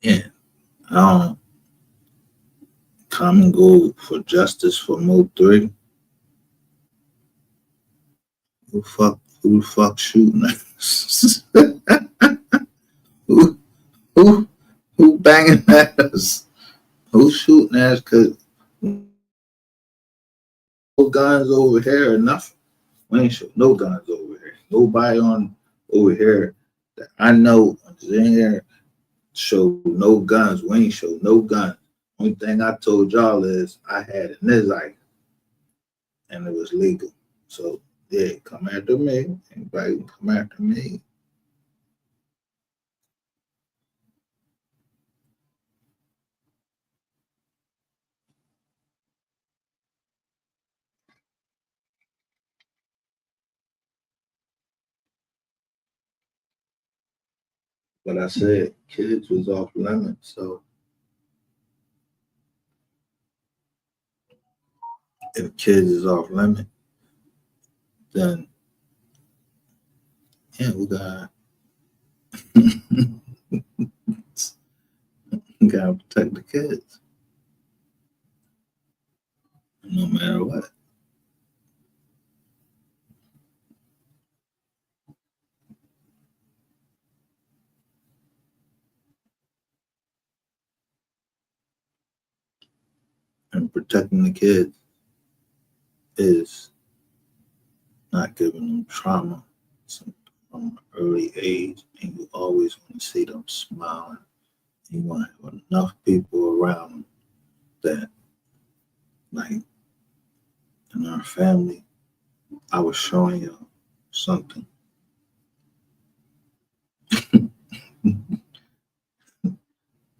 Yeah, common goal for justice for Mo 3. Who the fuck shooting us? who, who, who banging at us? Who shooting at us? Cause no guns over here or nothing. We ain't shoot no guns over here. Nobody on over here that I know is in here show no guns. We ain't show no guns. Only thing I told y'all is I had an Nizite and it was legal. So yeah, come after me. Anybody can come after me. But I said kids was off limits. So if kids is off limit, then yeah, we gotta protect the kids no matter what. And protecting the kids is not giving them trauma from an early age, and you always want to see them smiling. You want to have enough people around them that, like in our family, I was showing you something.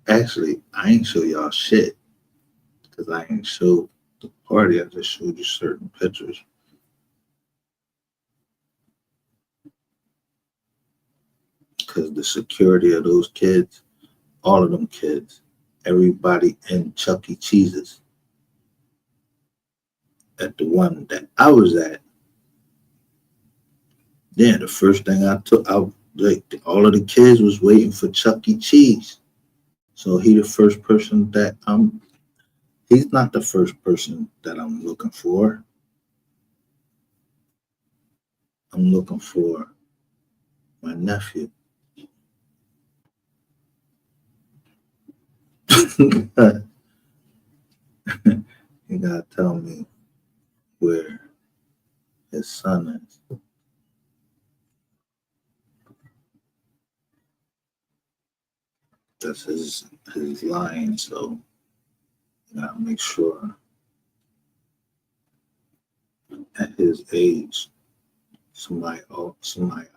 Actually, I ain't show y'all shit because I ain't showed the party. I just showed you certain pictures. Because the security of those kids, all of them kids, everybody in Chuck E. Cheese's at the one that I was at. Yeah, the first thing I took out, like all of the kids was waiting for Chuck E. Cheese. So he the first person that he's not the first person that I'm looking for. I'm looking for my nephew. You gotta tell me where his son is. That's his line, so you gotta make sure at his age, somebody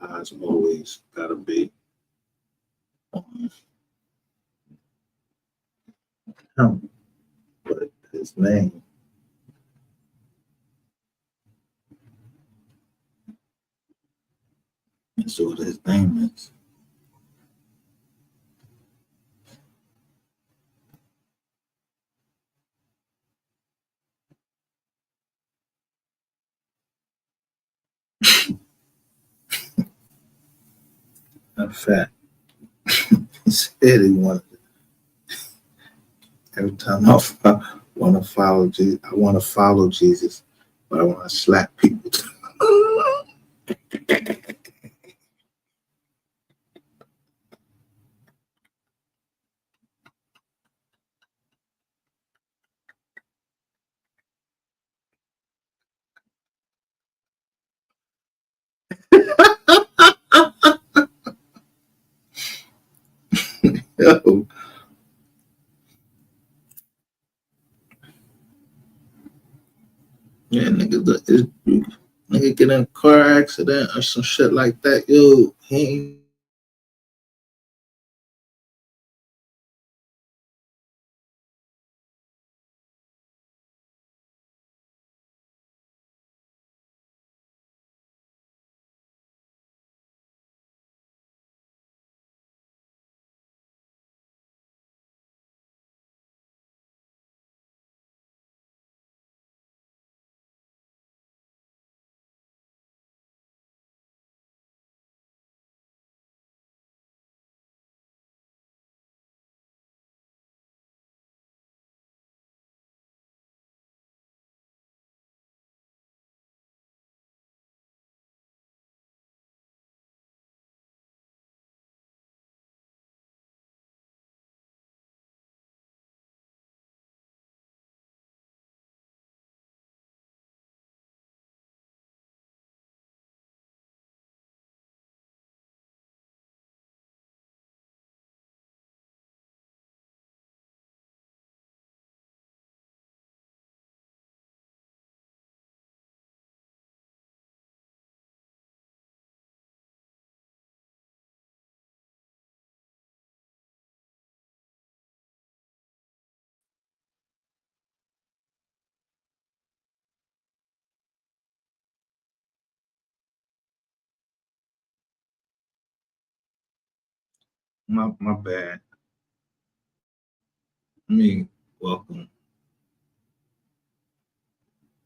eyes always gotta be on him. But his name, and so what his name is. In fact, he said he wanted every time I want to follow Jesus, I want to follow Jesus, but I want to slap people. Yo, yeah, nigga get in a car accident or some shit like that. Yo, he ain't my bad. Let me welcome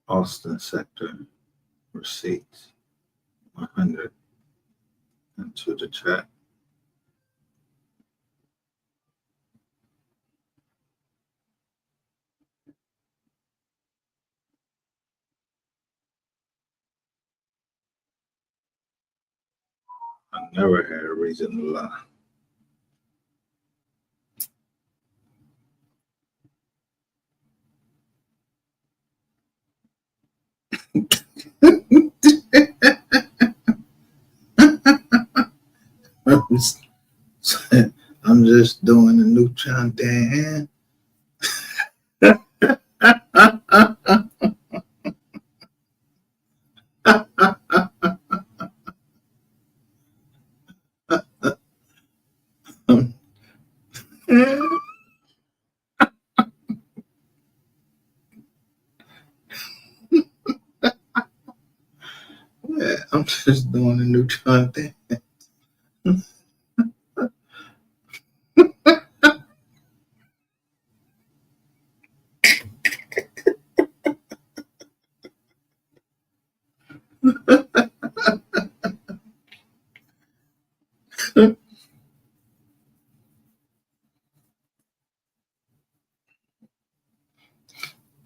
Austin Sector Receipts 100 into the chat. I never had a reason to lie. I'm just doing a new chanting. Yeah, I'm just doing a new chanting.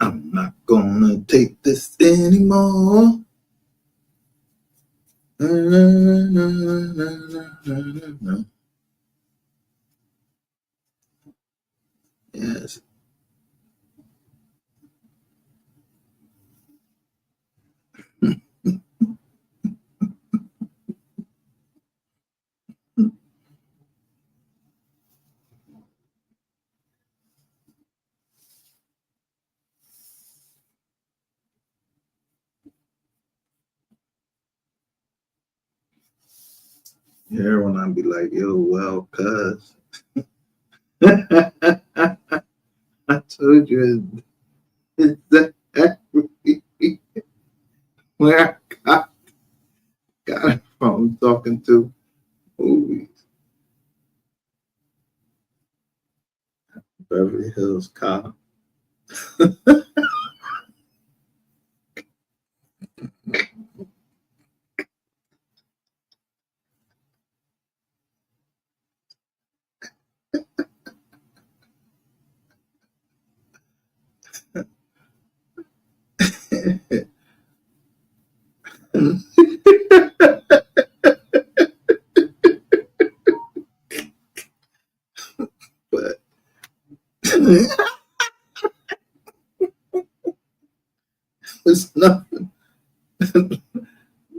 I'm not gonna take this anymore. Yes. Yeah, when I be like, yo, well, cuz I told you exactly where I got it from talking to movies. Beverly Hills Cop. But it's nothing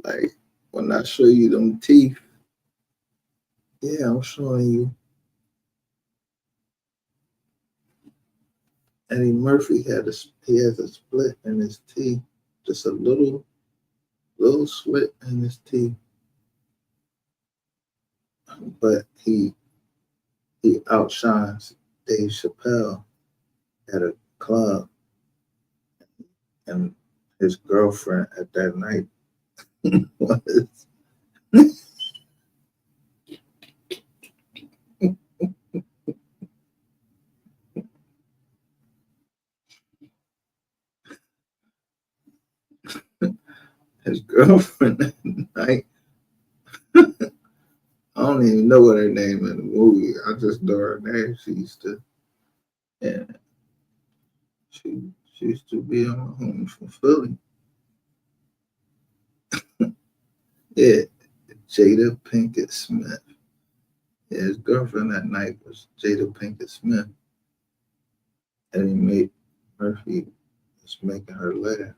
like when I show you them teeth. Yeah, I'm showing you Eddie Murphy he has a split in his teeth, just a little slit in his teeth, but he outshines Dave Chappelle at a club, and his girlfriend at that night was his girlfriend that night. I don't even know what her name in the movie. I just know her name. She used to, yeah, she used to be on my home from Philly. Yeah, Jada Pinkett Smith. Yeah, his girlfriend that night was Jada Pinkett Smith. And he made Murphy was making her laugh.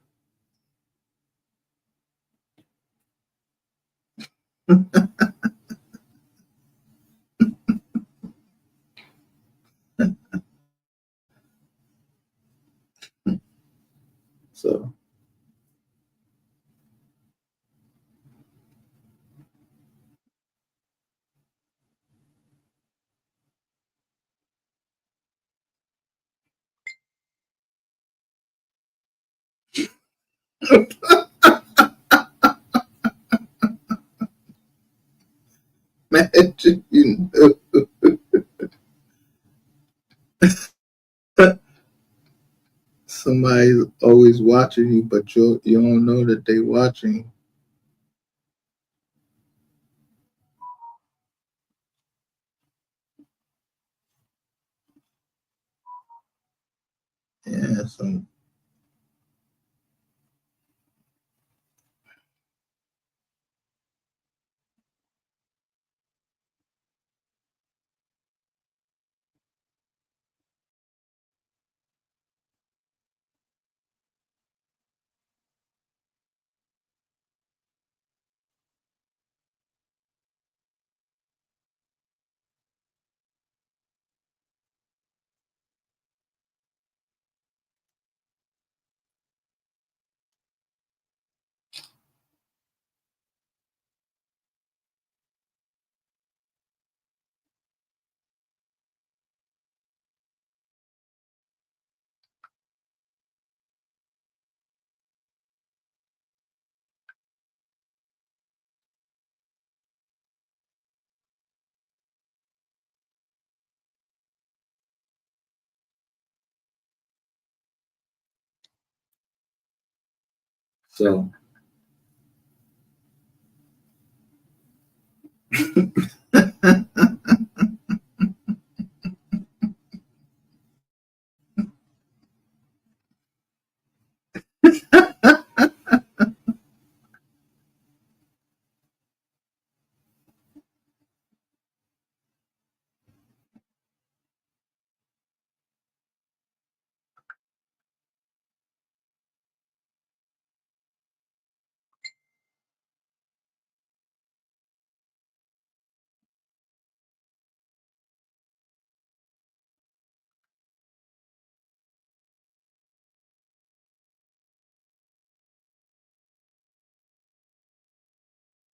So imagine somebody's always watching you, but you don't know that they watching. Yeah, so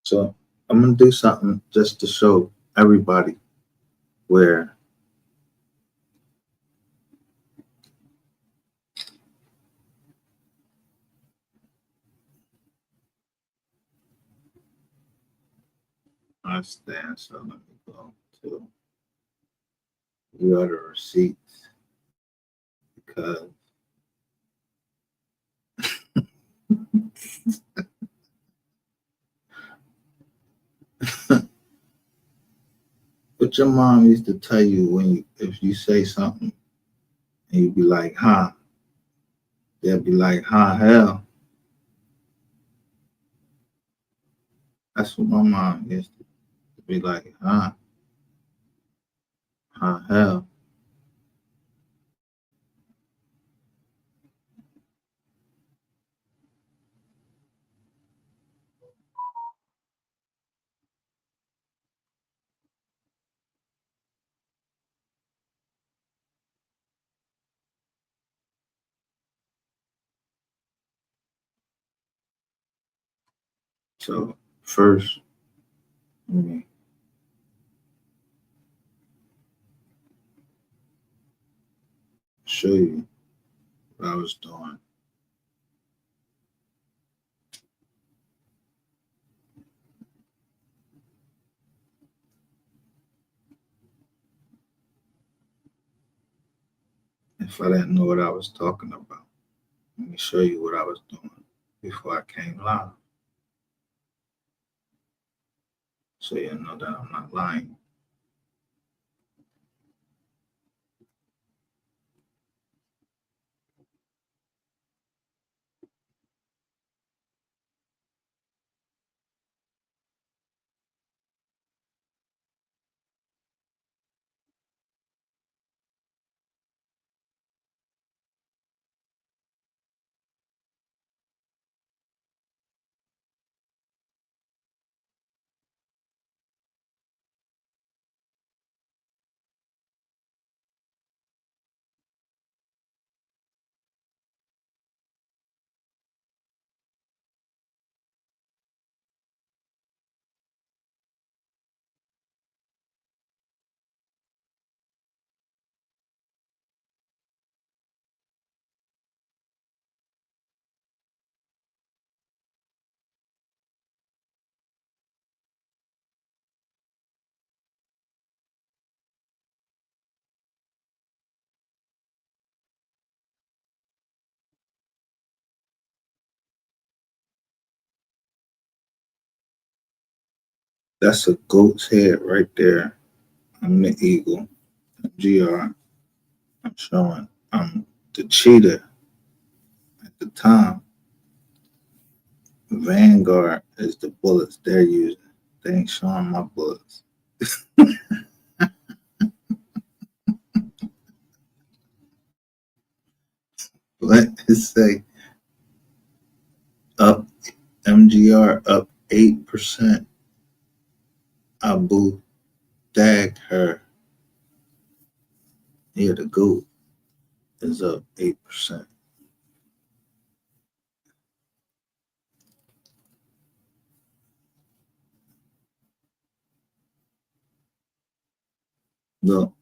so I'm gonna do something just to show everybody where I stand. So let me go to the other receipts because what your mom used to tell you when if you say something and you be like, huh, they'll be like, huh, hell. That's what my mom used to be like, huh, hell. So first, let me show you what I was doing. If I didn't know what I was talking about, let me show you what I was doing before I came live, so you know that I'm not lying. That's a goat's head right there. I'm the eagle, GR. I'm showing I'm the cheetah at the time. Vanguard is the bullets they're using. They ain't showing my bullets. But it say up MGR up 8%. Abu Dag her. Yeah, the goat is up 8%. Look,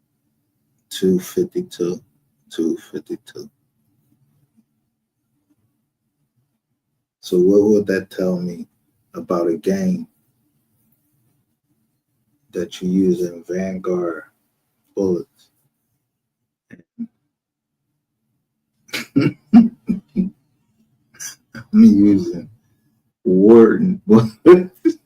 252, 252. So what would that tell me about a game that you use in Vanguard bullets? I'm using Warden bullets.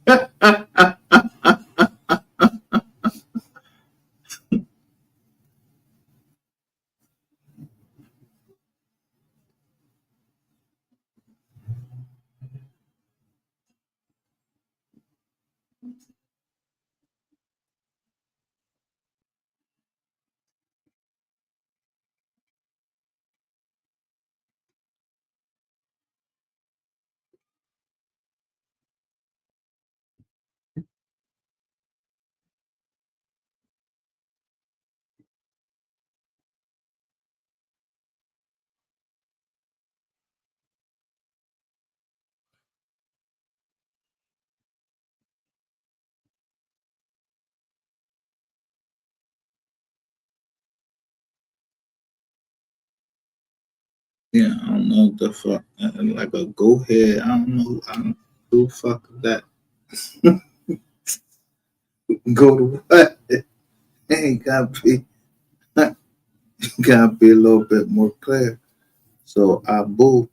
Yeah, I don't know what the fuck. Like a go ahead. I don't know. I don't who the fuck is that. Go to what? Hey, gotta be a little bit more clear. So Abu,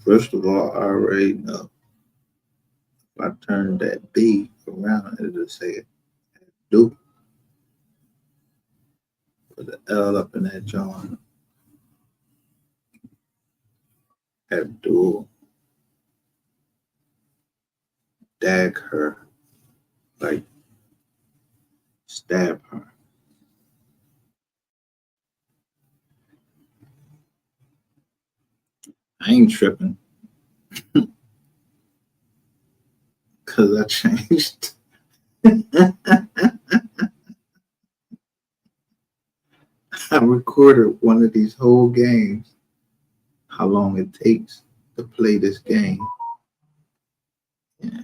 first of all, I already know. If I turn that B around, it'll say do with the L up in that joint. Abdul dag her, like stab her. I ain't tripping because I changed. I recorded one of these whole games, how long it takes to play this game. Yeah.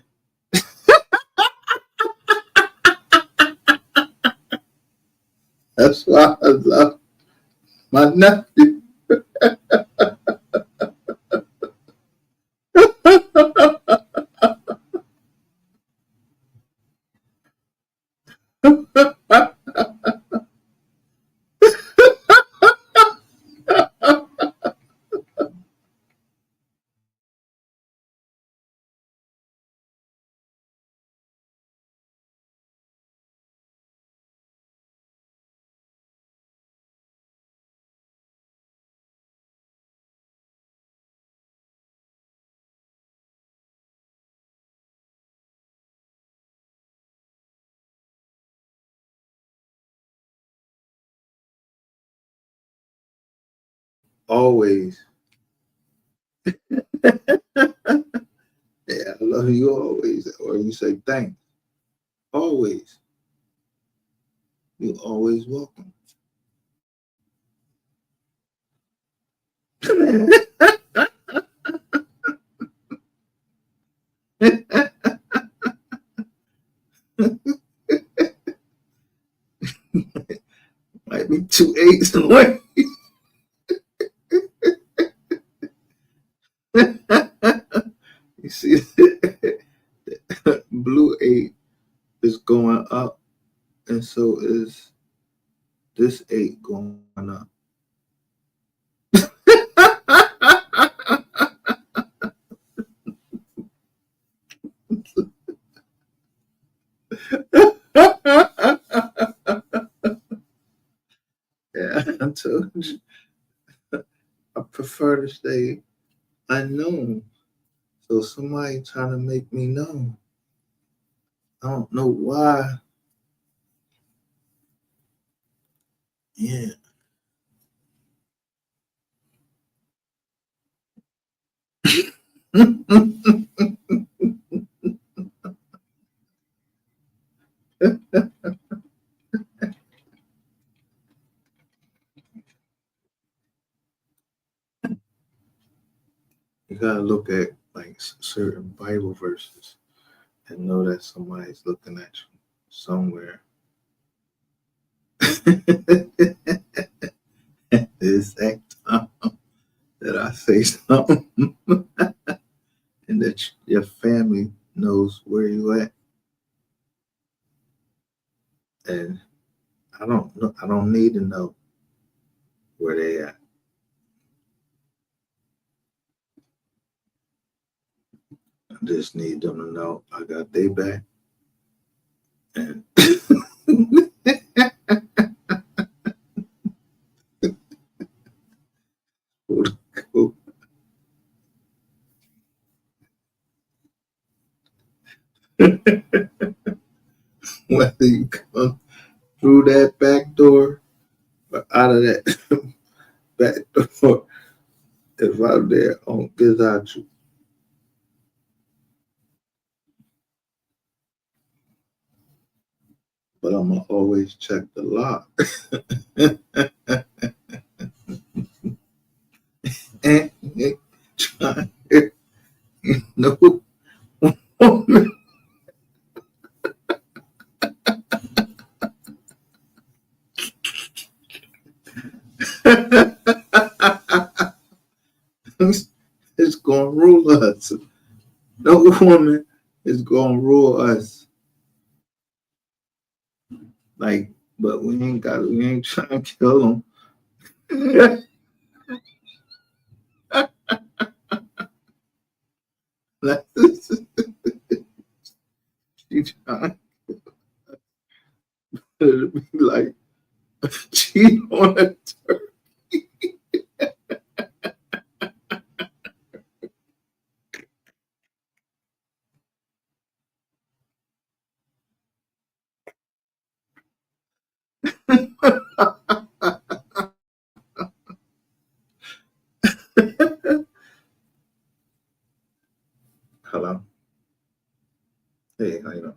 That's why I love my nephew. Always. Yeah, I love you always. Or you say thanks. Always. You always welcome. Might be 2 8s away. You see, blue 8 is going up, and so is this 8 going up. Yeah, I told you. I prefer to stay unknown. So somebody trying to make me know. I don't know why. Yeah. You gotta look at like certain Bible verses and know that somebody's looking at you somewhere. This exact time that I say something, and that your family knows where you at, and I don't know. I don't need to know where they at. I just need them to know I got their back, and whether you come through that back door or out of that back door, if I'm there, I don't get out you. But I'm gonna always check the lock. And try, no. It's gonna rule us. No woman is gonna rule us. Like, but we ain't trying to kill them. Like, she trying to be like, cheat on a turkey. Hello. Hey, how you doing?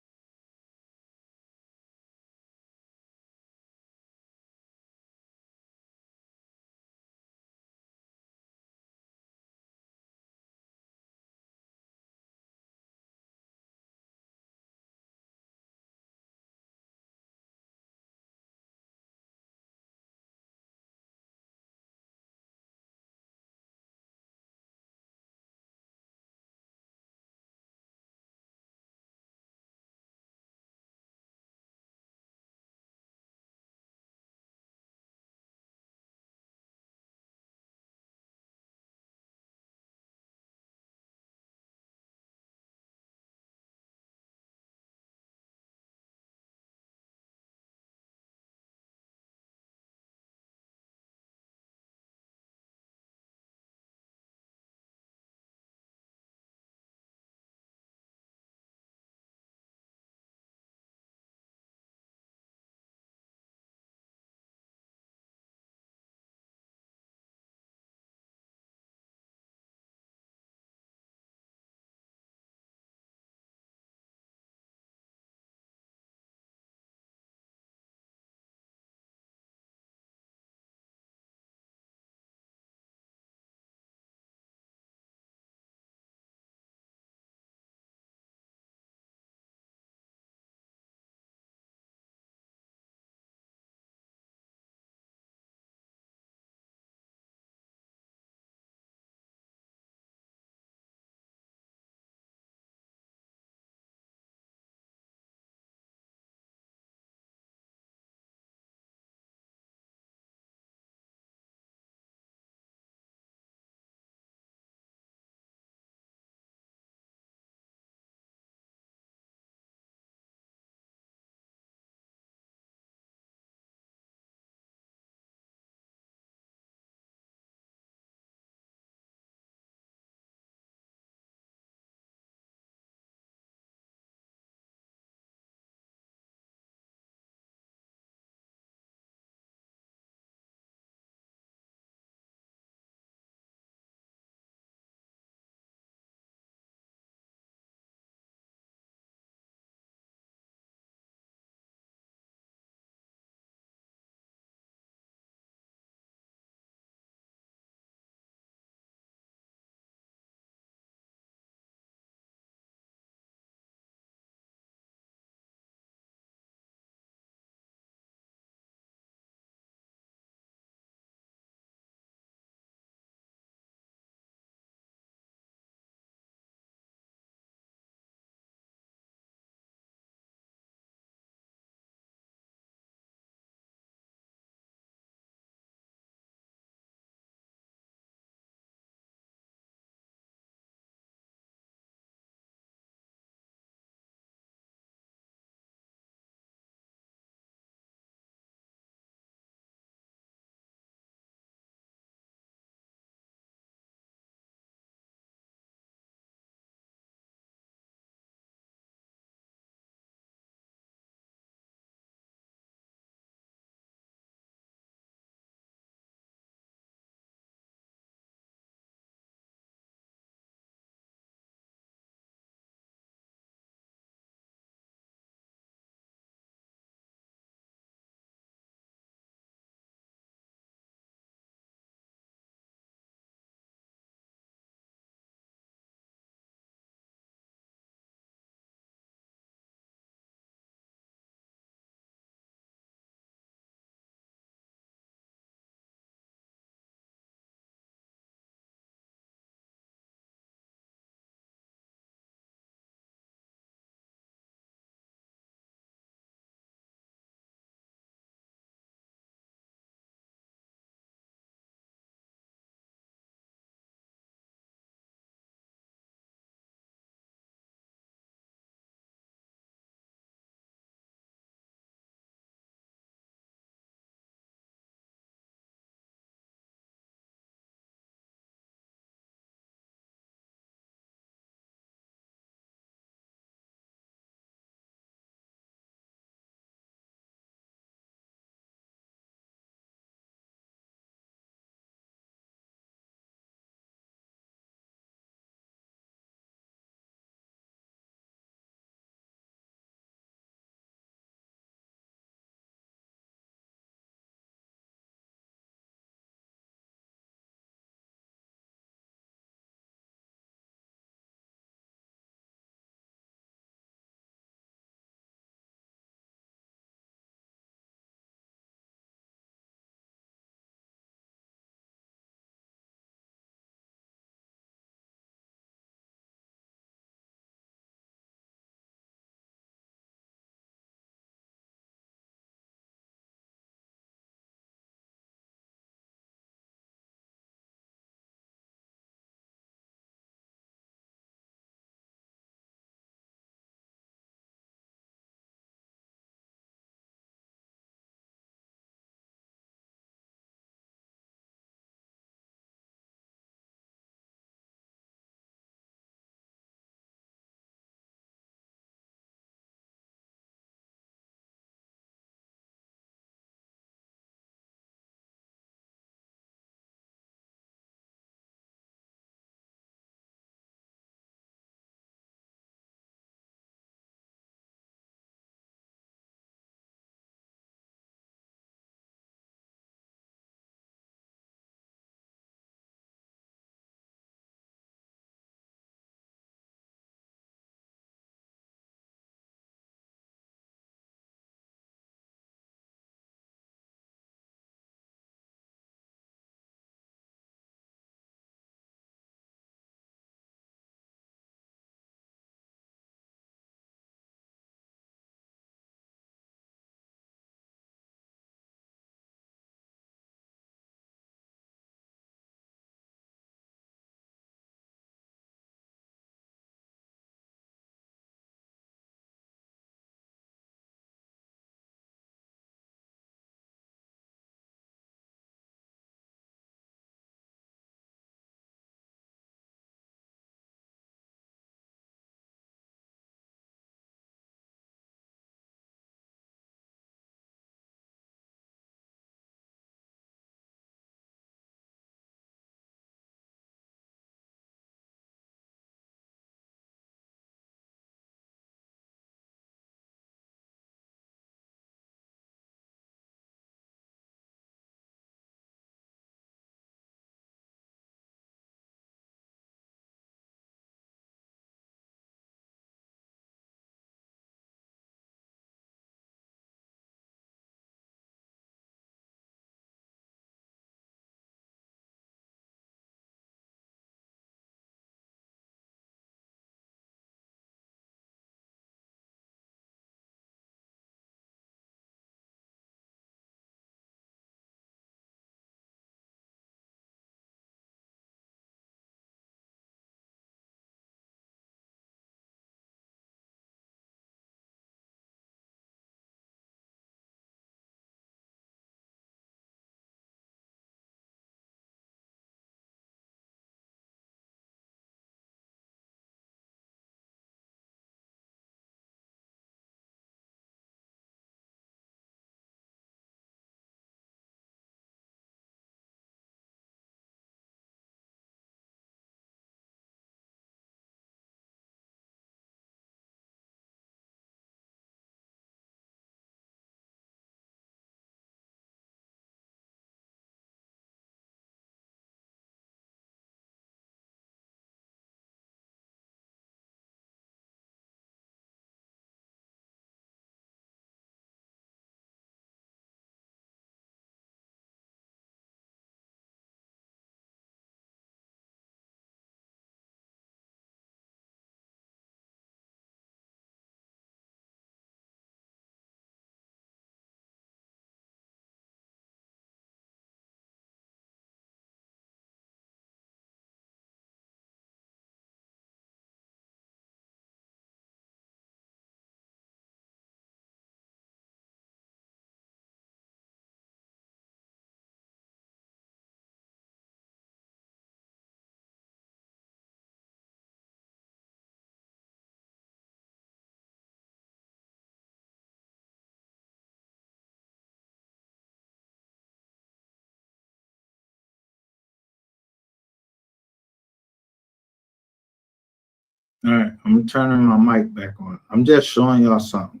All right, I'm turning my mic back on. I'm just showing y'all something.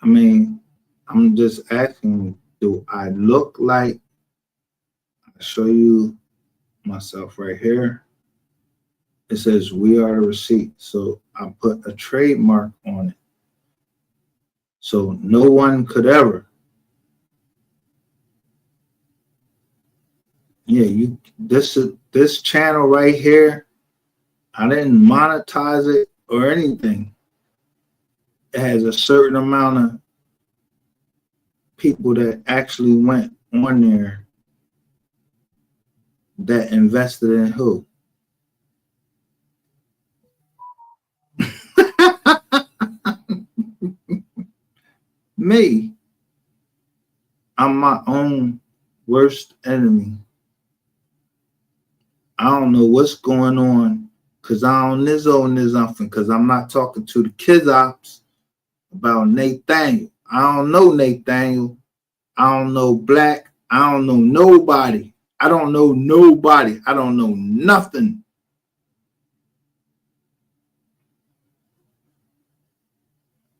I mean, I'm just asking, do I look like, I show you myself right here. It says we are the receipt. So I put a trademark on it. So no one could ever. Yeah, this channel right here, I didn't monetize it or anything. It has a certain amount of people that actually went on there that invested in who? Me. I'm my own worst enemy. I don't know what's going on because I don't know nothing because I'm not talking to the kids ops about Nathaniel. I don't know Nathaniel. I don't know Black. I don't know nobody. I don't know nobody. I don't know nothing.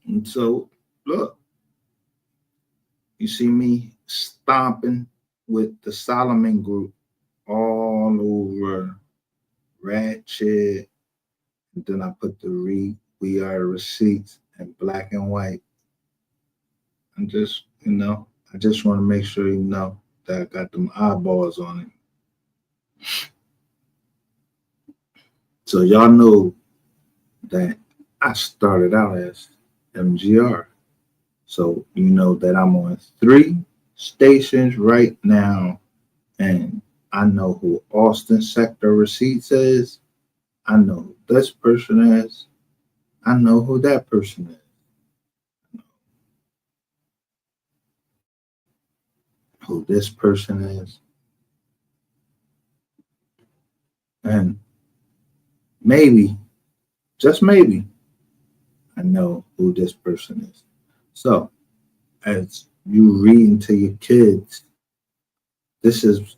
And so, look, you see me stomping with the Solomon Group all over Ratchet. And then I put the we are receipts in black and white. I'm just, I just want to make sure you know that I got them eyeballs on it. So y'all know that I started out as MGR. So you know that I'm on 3 stations right now, and I know who Austin Sector Receipts is. I know who this person is. I know who that person is. Who this person is. And maybe, just maybe, I know who this person is. So, as you reading to your kids, this is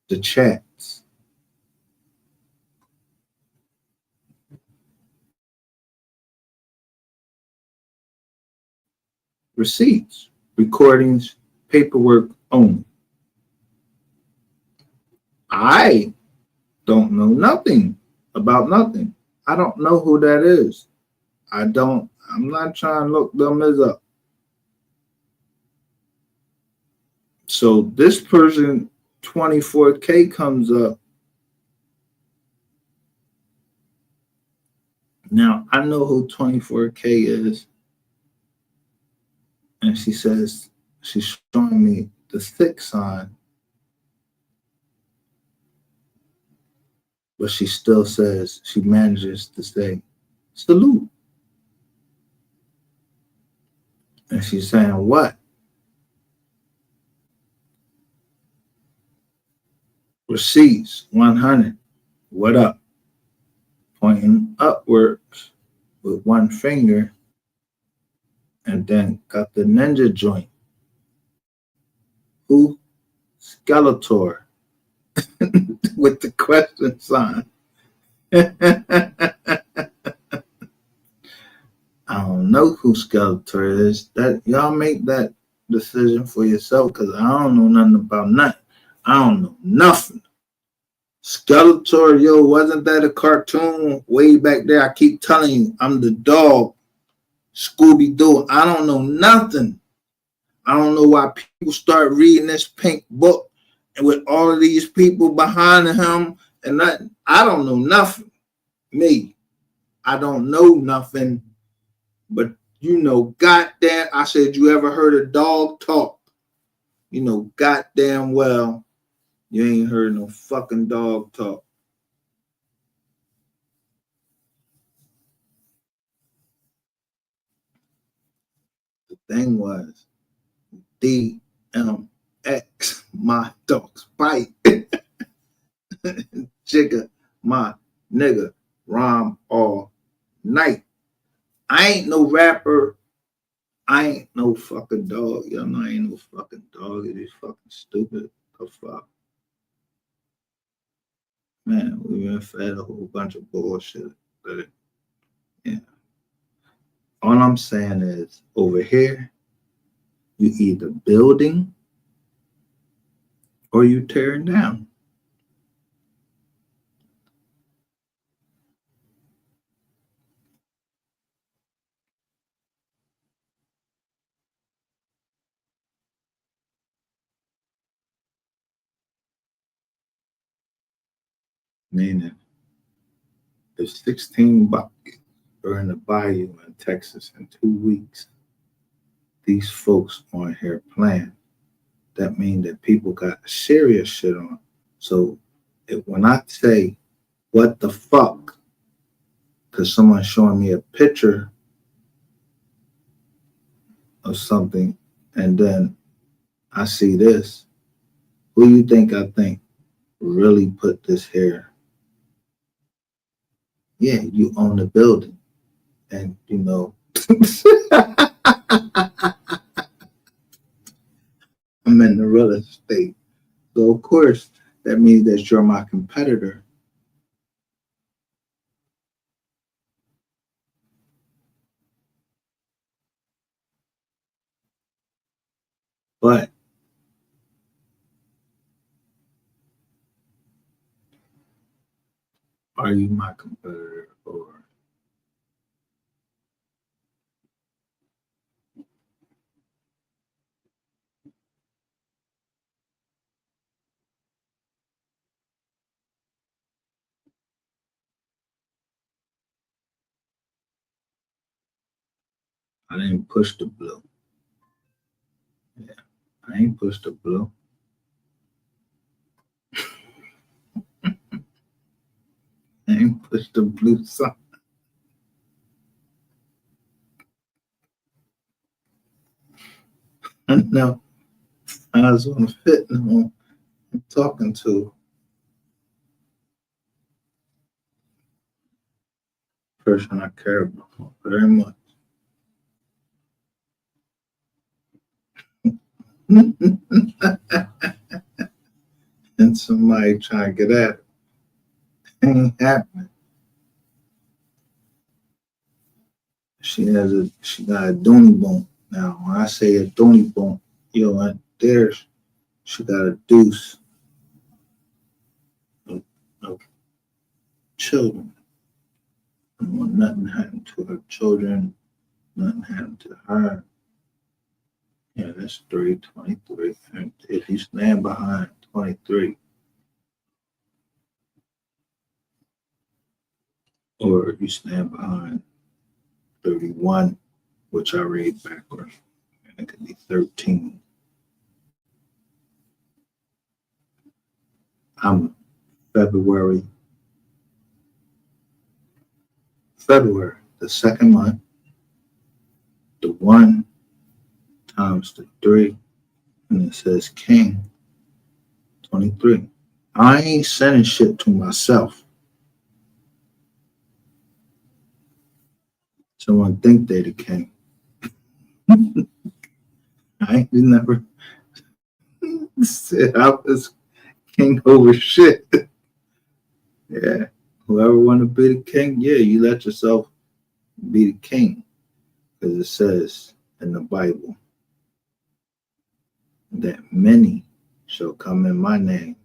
the chats. Receipts, recordings, paperwork only. I don't know nothing about nothing. I don't know who that is. I'm not trying to look them as up. So this person, 24K comes up. Now I know who 24K is. And she says, she's showing me the 6 sign. But she still says, she manages to say, salute. And she's saying, what? Receipts, 100. What up? Pointing upwards with one finger. And then got the ninja joint. Who? Skeletor. With the question sign. I don't know who Skeletor is. That y'all make that decision for yourself because I don't know nothing about nothing. I don't know nothing. Skeletor, yo, wasn't that a cartoon way back there? I keep telling you, I'm the dog. Scooby-Doo. I don't know nothing. I don't know why people start reading this pink book and with all of these people behind him and nothing. I don't know nothing. Me. I don't know nothing. But you know, goddamn, I said, you ever heard a dog talk? You know, goddamn well, you ain't heard no fucking dog talk. The thing was, DMX, my dog's bite. Jigga, my nigga, rhyme all night. I ain't no rapper. I ain't no fucking dog. Y'all know I ain't no fucking dog. It is fucking stupid. The fuck. Man, we've been fed a whole bunch of bullshit. But yeah. All I'm saying is over here, you either building or you tearing down. Meaning, if 16 bucks are in the bayou in Texas in 2 weeks, these folks on here playing. That means that people got serious shit on. So when I say, what the fuck, because someone's showing me a picture of something, and then I see this, who you think I think really put this here? Yeah, you own the building. And, you know, I'm in the real estate. So, of course, that means that you're my competitor. But are you my competitor or I didn't push the blue. Yeah, I ain't pushed the blue. I ain't pushed the blue sign. I know I was on the fit no I'm talking to a person I care about very much. And somebody trying to get at it. Ain't happening. She got a dooney bone. Now, when I say a dooney bone, and there's she got a deuce of children. And when nothing happened to her children, nothing happened to her. Yeah, that's 323. And if you stand behind 23, or if you stand behind 31, which I read backwards, and it could be 13. I'm February, the second month, the 1 times the 3, and it says King 23. I ain't sending shit to myself. Someone think they the king. I ain't never said I was king over shit. Yeah. Whoever want to be the king, yeah, you let yourself be the king. Because it says in the Bible that many shall come in my name.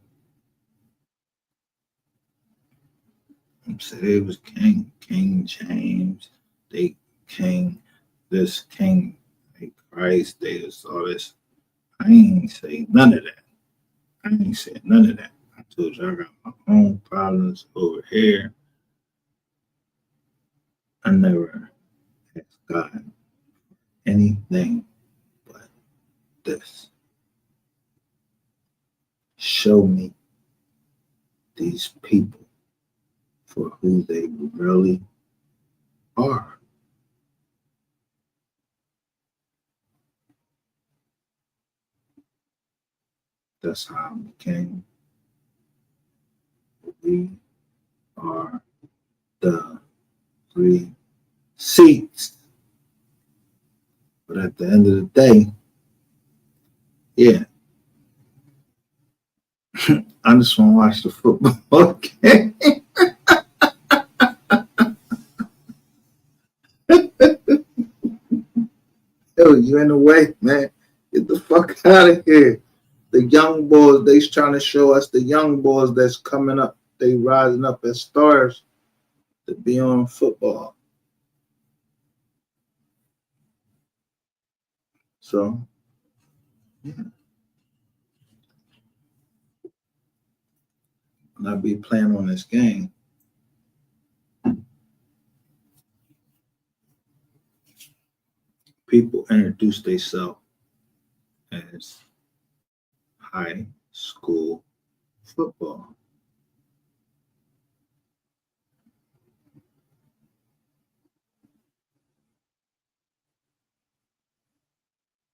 And say they was king, King James, they king, this king, like Christ, they was all this. I ain't say none of that. I ain't said none of that. I told you I got my own problems over here. I never asked God anything but this. Show me these people for who they really are. That's how I became. We are the 3 seats. But at the end of the day, yeah. I just want to watch the football game. Yo, you in the way, man. Get the fuck out of here. The young boys, they's trying to show us the young boys that's coming up. They rising up as stars to be on football. So, yeah. And I'll be playing on this game. People introduce themselves as high school football.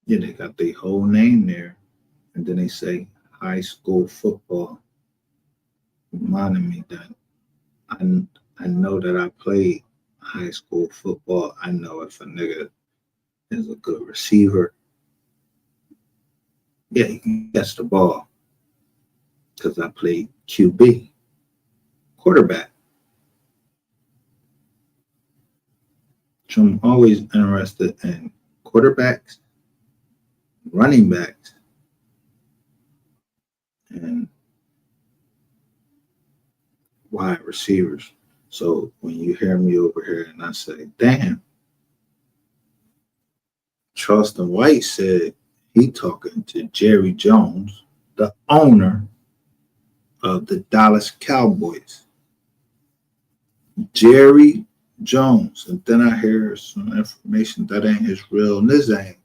Yeah, they got their whole name there. And then they say high school football. Reminding me that I know that I played high school football. I know if a nigga is a good receiver, yeah, he can catch the ball. Because I played QB, quarterback. So I'm always interested in quarterbacks, running backs, and wide receivers. So when you hear me over here and I say, damn, Charleston White said he talking to Jerry Jones, the owner of the Dallas Cowboys. Jerry Jones. And then I hear some information that ain't his real name.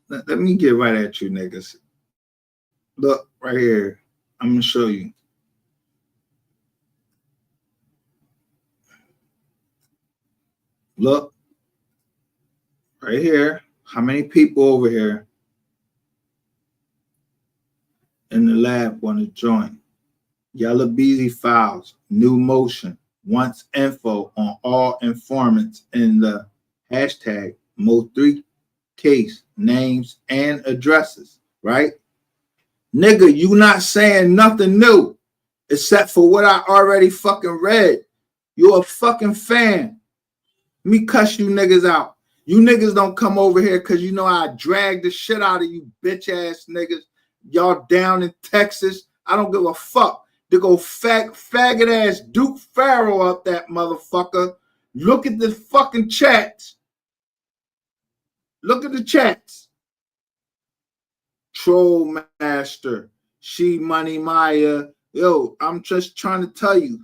Let me get right at you niggas. Look right here. I'm going to show you. Look right here. How many people over here in the lab want to join? Yellow Beezy Files, new motion, wants info on all informants in the hashtag Mo3 case, names and addresses, right? Nigga, you not saying nothing new except for what I already fucking read. You a fucking fan. Let me cuss you niggas out. You niggas don't come over here because you know I drag the shit out of you bitch ass niggas. Y'all down in Texas. I don't give a fuck. To go faggot ass Duke Farrell up that motherfucker. Look at the fucking chats. Look at the chats. Troll Master. She Money Maya. Yo, I'm just trying to tell you.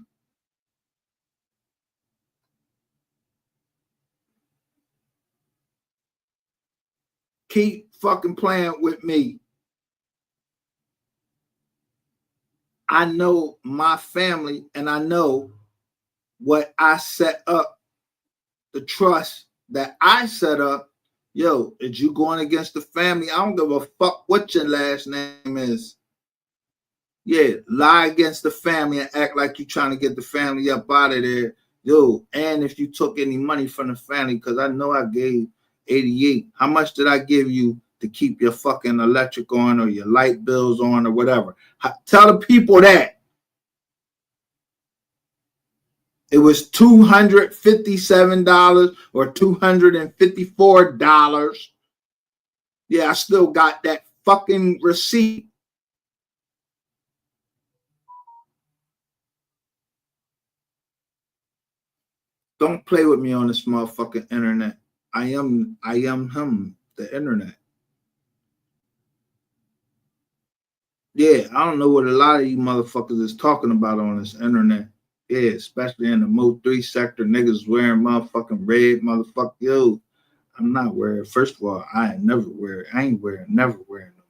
Keep fucking playing with me. I know my family and I know what I set up, the trust that I set up. Yo, is you going against the family? I don't give a fuck what your last name is. Yeah, lie against the family and act like you're trying to get the family up out of there. Yo, and if you took any money from the family, because I know I gave 88. How much did I give you to keep your fucking electric on or your light bills on or whatever? Tell the people that. It was $257 or $254. Yeah, I still got that fucking receipt. Don't play with me on this motherfucking internet. I am him, the internet. Yeah, I don't know what a lot of you motherfuckers is talking about on this internet. Yeah, especially in the Mo 3 sector, niggas wearing motherfucking red, motherfucker. Yo, I'm not wearing. First of all, I ain't never wearing no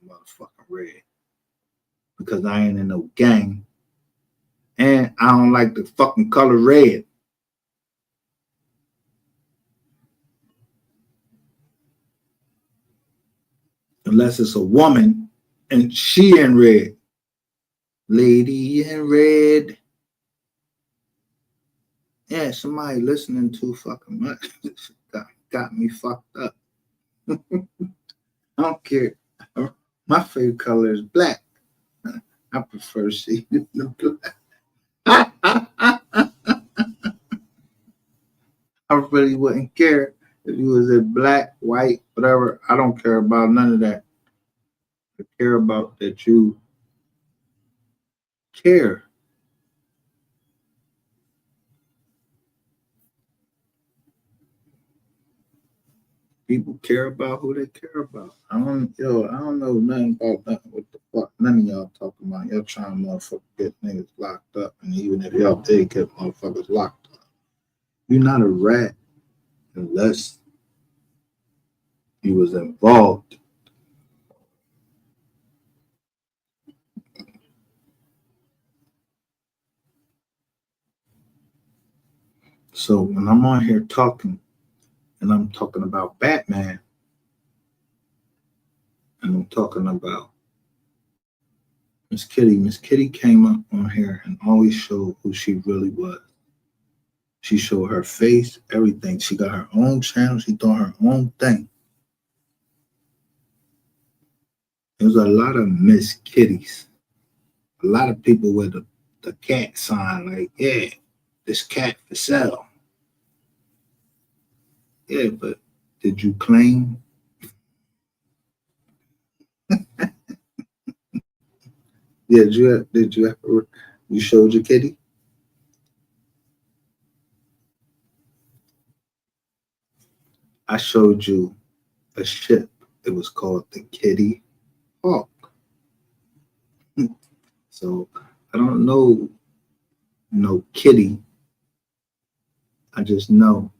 motherfucking red because I ain't in no gang, and I don't like the fucking color red. Unless it's a woman and she in red. Lady in red. Yeah, somebody listening too fucking much got me fucked up. I don't care. My favorite color is black. I prefer seeing the black. I really wouldn't care if you was in black, white, whatever. I don't care about none of that. I care about that you care. People care about who they care about. I don't know nothing about nothing. What the fuck none of y'all talking about. Y'all trying to motherfucker get niggas locked up. And even if y'all did get motherfuckers locked up, you're not a rat unless you was involved. So when I'm on here talking, and I'm talking about Batman, and I'm talking about Miss Kitty. Miss Kitty came up on here and always showed who she really was. She showed her face, everything. She got her own channel. She doing her own thing. There's a lot of Miss Kitties. A lot of people with the cat sign, like, yeah, this cat for sale. Yeah, but did you claim? Yeah, did you ever, you showed your kitty? I showed you a ship. It was called the Kitty Hawk. So I don't know no kitty. I just know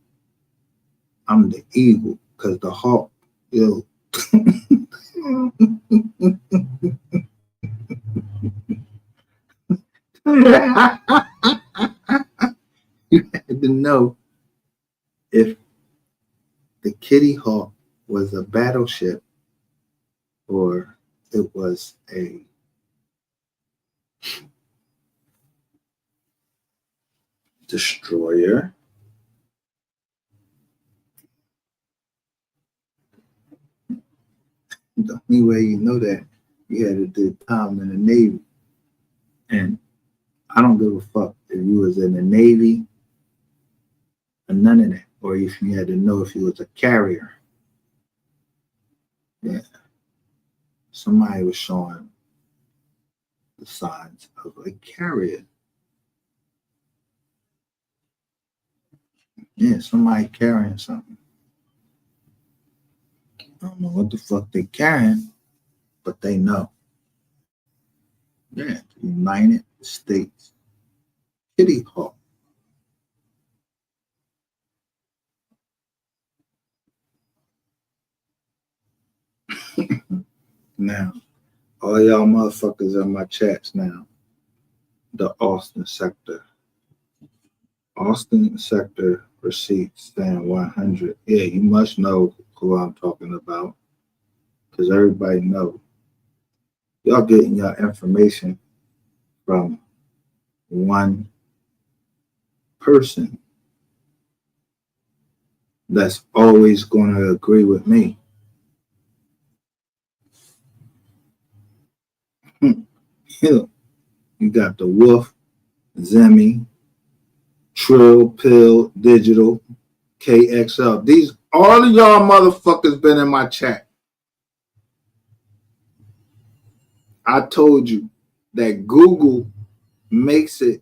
I'm the eagle because the hawk, yo. You had to know if the Kitty Hawk was a battleship or it was a destroyer. The only way you know that, you had to do time in the Navy. And I don't give a fuck if you was in the Navy or none of that, or if you had to know if you was a carrier. Yeah. Somebody was showing the signs of a carrier. Yeah, somebody carrying something. I don't know what the fuck they carrying, but they know. Yeah, the United States Kitty Hawk. Now, all y'all motherfuckers in my chats now, the Austin sector. Austin sector receipts stand 100. Yeah, you must know who I'm talking about because everybody know. Y'all getting your information from one person that's always going to agree with me. You got the Wolf, Zemi, Trill, Pill, Digital, KXL. These, all of y'all motherfuckers been in my chat. I told you that Google makes it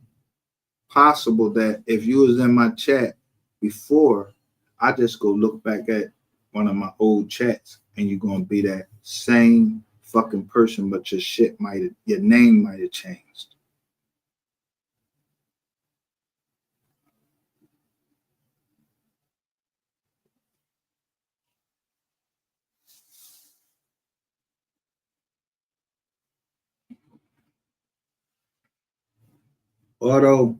possible that if you was in my chat before, I just go look back at one of my old chats and you're going to be that same fucking person, but your name might have changed. Auto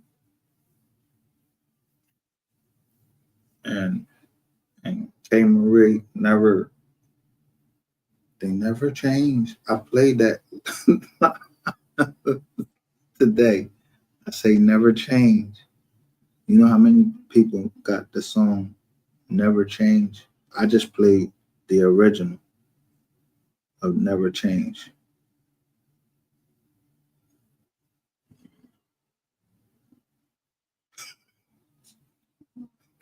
and K Marie they never changed. I played that today. I say never change. You know how many people got the song Never Change? I just played the original of Never Change.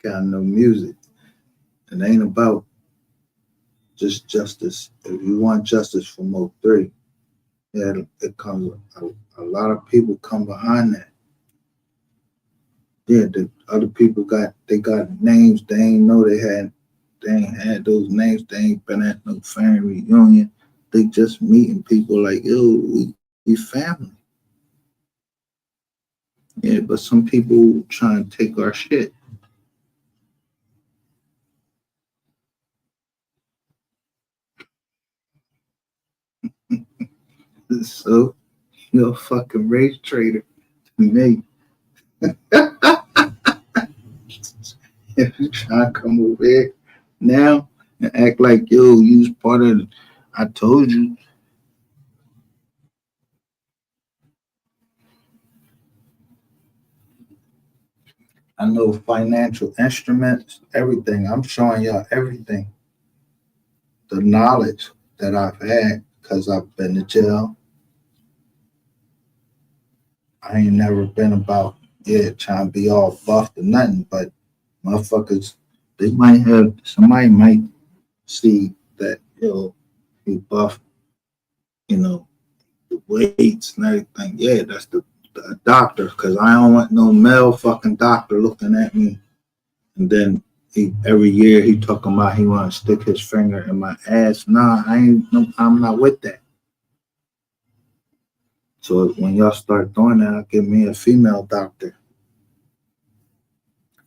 Got no music. It ain't about just justice. If you want justice from O3, yeah, it comes. A lot of people come behind that. Yeah, the other people got names they ain't know they ain't had those names. They ain't been at no family reunion. They just meeting people like, yo, we family. Yeah, but some people trying to take our shit. So you're a fucking race trader to me. If you try to come over here now and act like, yo, you was part of it, I told you. I know financial instruments, everything. I'm showing y'all everything. The knowledge that I've had because I've been to jail. I ain't never been about, trying to be all buffed or nothing, but motherfuckers, somebody might see that, he buff, the weights and everything. Yeah, that's the doctor, because I don't want no male fucking doctor looking at me. And then every year he talking about he want to stick his finger in my ass. Nah, I'm not with that. So when y'all start doing that, I'll give me a female doctor.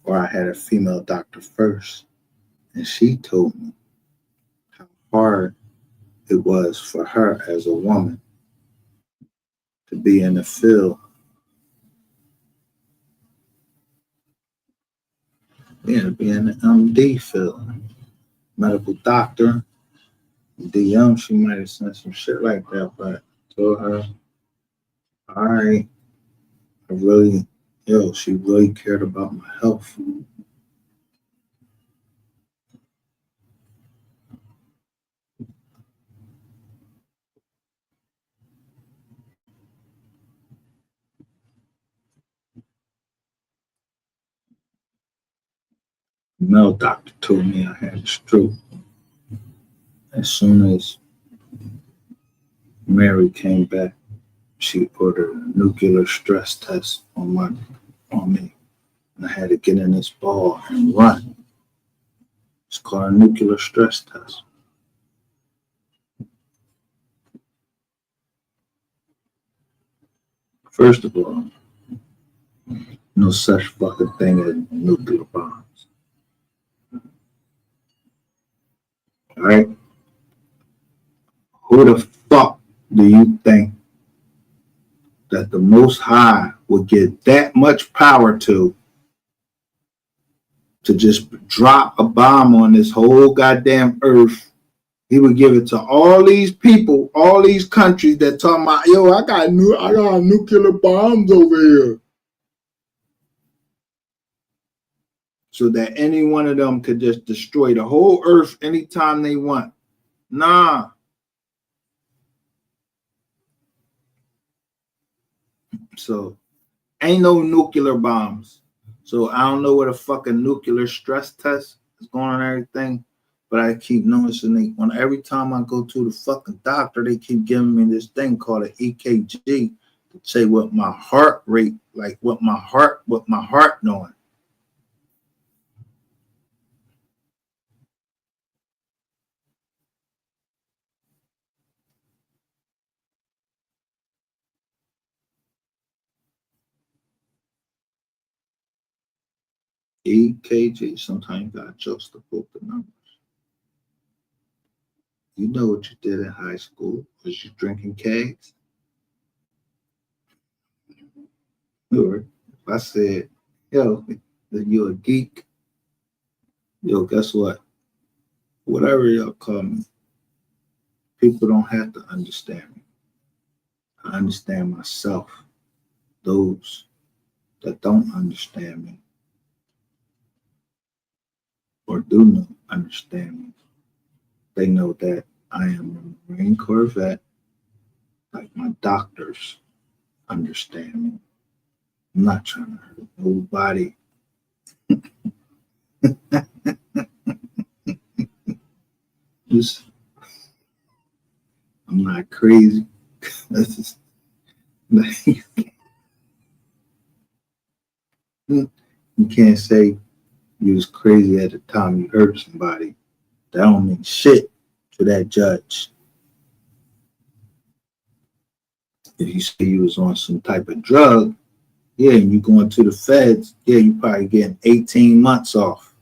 Or I had a female doctor first, and she told me how hard it was for her as a woman to be in the field. Yeah, to be in the MD field. Medical doctor. DM, she might have sent some shit like that, but I told her, all right, she really cared about my health. The male doctor told me I had a stroke. As soon as Mary came back, she ordered a nuclear stress test on me. And I had to get in this ball and run. It's called a nuclear stress test. First of all, no such fucking thing as nuclear bombs. All right? Who the fuck do you think that the Most High would get that much power to just drop a bomb on this whole goddamn earth, he would give it to all these people, all these countries that talking about, yo, I got nuclear bombs over here. So that any one of them could just destroy the whole earth anytime they want. Nah. So ain't no nuclear bombs. So I don't know what a fucking nuclear stress test is going on and everything, but I keep noticing every time I go to the fucking doctor, they keep giving me this thing called an EKG to say what my heart rate, like what my heart doing. EKG. Sometimes you gotta juxtapose the numbers. You know what you did in high school? Was you drinking kegs? Or if I said, yo, you're a geek, yo, guess what? Whatever y'all call me, people don't have to understand me. I understand myself. Those that don't understand me or do not understand me, they know that I am a Marine Corps vet, like my doctors understand me. I'm not trying to hurt nobody. I'm not crazy. You can't say you was crazy at the time you hurt somebody. That don't mean shit to that judge. If you say you was on some type of drug, yeah, and you going to the feds, yeah, you probably getting 18 months off.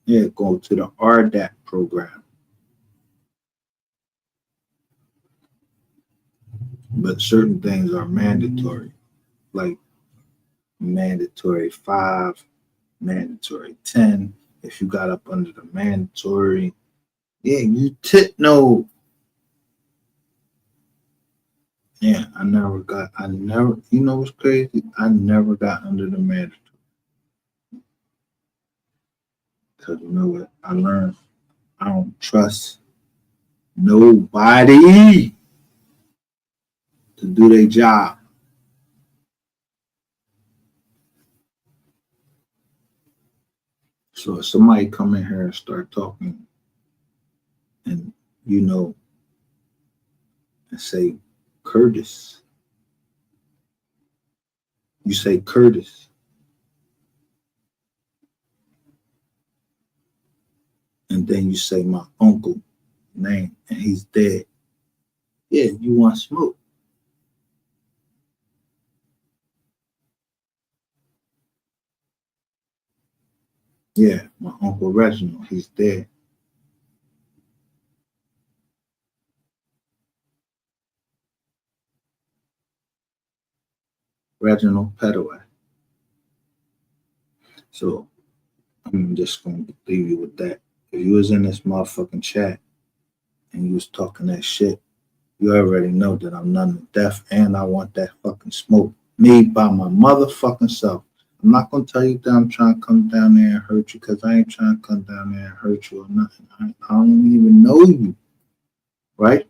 Yeah, go to the RDAP program. But certain things are mandatory, like mandatory 5, mandatory 10. If you got up under the mandatory, yeah, you no. Yeah, you know what's crazy? I never got under the mandatory. Because you know what? I learned I don't trust nobody to do their job. So if somebody come in here and start talking and, you know, and say Curtis, you say Curtis. And then you say my uncle name and he's dead. Yeah, you want smoke. Yeah, my uncle Reginald, he's dead. Reginald Petaway. So I'm just gonna leave you with that. If you was in this motherfucking chat and you was talking that shit, you already know that I'm none of death and I want that fucking smoke. Me by my motherfucking self. I'm not gonna tell you that I'm trying to come down there and hurt you because I ain't trying to come down there and hurt you or nothing. I don't even know you, right?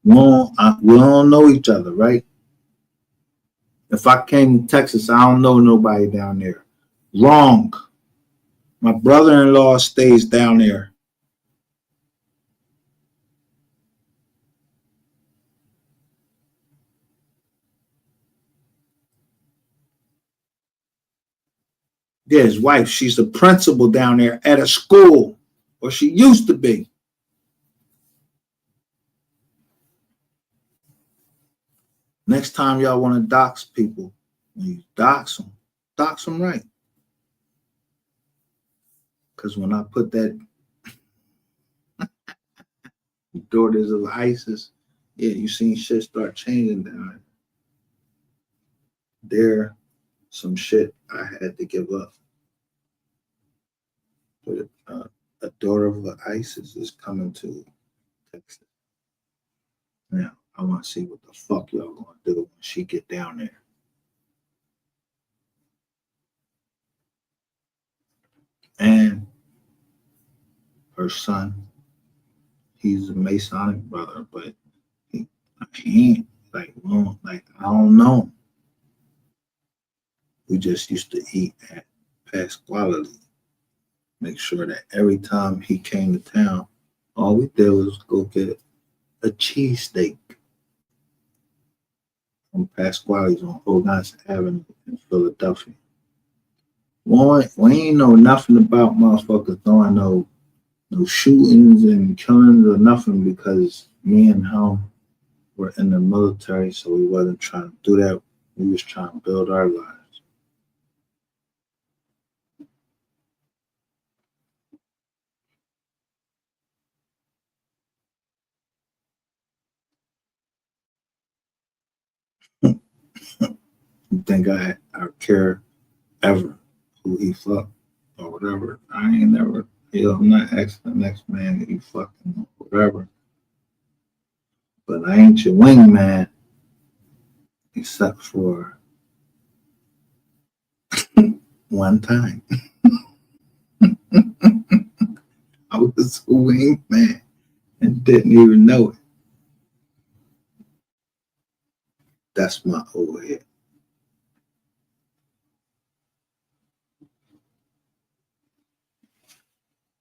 We don't know each other, right? If I came to Texas, I don't know nobody down there. Wrong. My brother-in-law stays down there. Yeah, his wife, she's a principal down there at a school, or she used to be. Next time y'all want to dox people, when you dox them right. Because when I put that Daughters of ISIS, yeah, you seen shit start changing down there. there, some shit I had to give up. But a daughter of the ISIS is coming to Texas. Now, I want to see what the fuck y'all gonna do when she get down there. And her son, he's a Masonic brother, but he ain't like, well, like I don't know. We just used to eat at Pasquale. Make sure that every time he came to town, all we did was go get a cheesesteak from Pasquale's on Ogan's Avenue in Philadelphia. We ain't know nothing about motherfuckers doing no shootings and killings or nothing because me and him were in the military, so we wasn't trying to do that. We was trying to build our lives. You think I care ever who he fucked or whatever? I ain't never. I'm not asking the next man that he fucking or whatever. But I ain't your wingman, except for one time. I was a wingman and didn't even know it. That's my old head.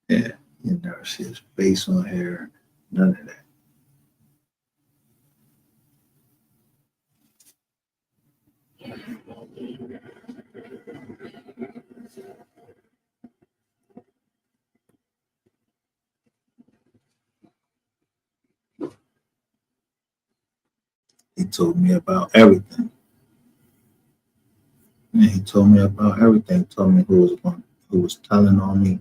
Yeah, you never see his face on here, none of that. He told me about everything. Yeah, he told me about everything. Told me who was telling on me.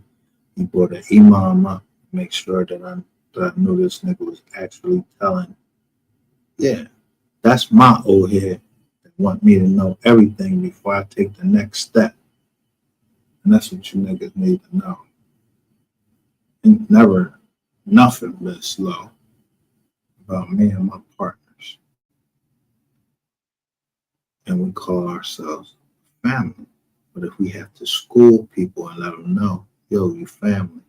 He brought an imam up, make sure that I knew this nigga was actually telling. Yeah, that's my old head that want me to know everything before I take the next step. And that's what you niggas need to know. Ain't never nothing been slow about me and my partners. And we call ourselves family. But if we have to school people and let them know, yo, you family.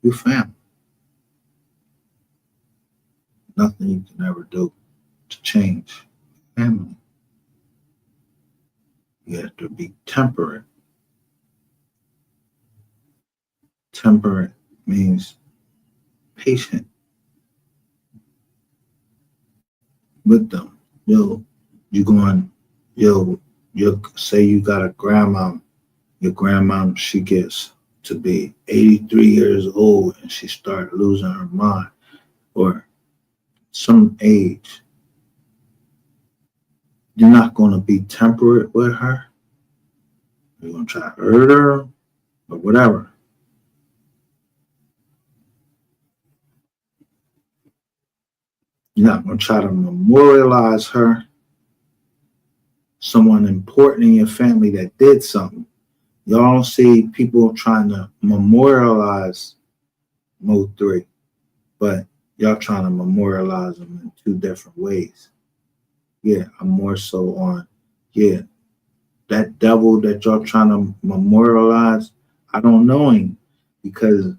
You family. Nothing you can ever do to change family. You have to be temperate. Temperate means patient with them. You say you got a grandma. Your grandma, she gets to be 83 years old and she started losing her mind, or some age. You're not going to be temperate with her. You're going to try to hurt her or whatever. You're not going to try to memorialize her. Someone important in your family that did something. Y'all don't see people trying to memorialize Mode 3, but y'all trying to memorialize them in two different ways. Yeah, I'm more so on, that devil that y'all trying to memorialize, I don't know him, because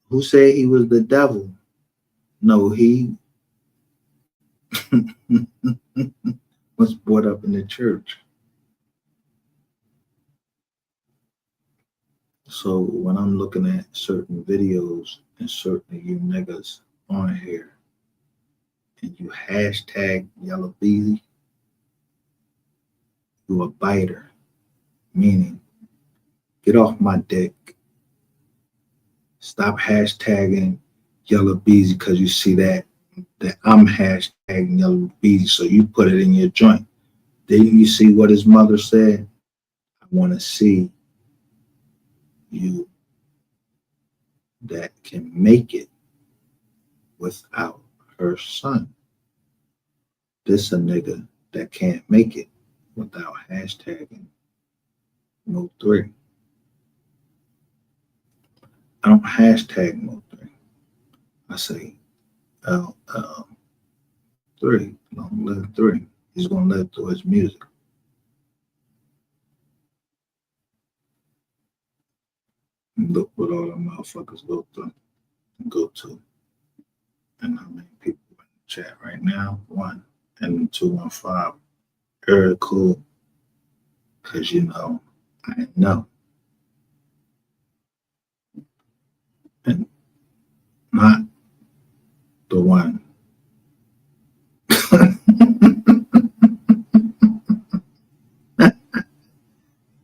who said he was the devil? No, he was brought up in the church. So when I'm looking at certain videos and certain you niggas on here, and you hashtag Yellow Beezy, you a biter, meaning get off my dick. Stop hashtagging Yellow Beezy because you see that I'm hashtagging Yellow Beezy, so you put it in your joint. Then you see what his mother said? I want to see you that can make it without her son. This a nigga that can't make it without hashtagging Mo3. I don't hashtag Mo3. I say L3, long live 3. He's gonna live through his music. And look what all the motherfuckers go through and go to. And how many people in the chat right now? 1 and 215. Very cool. Cause you know, I know. And not the one.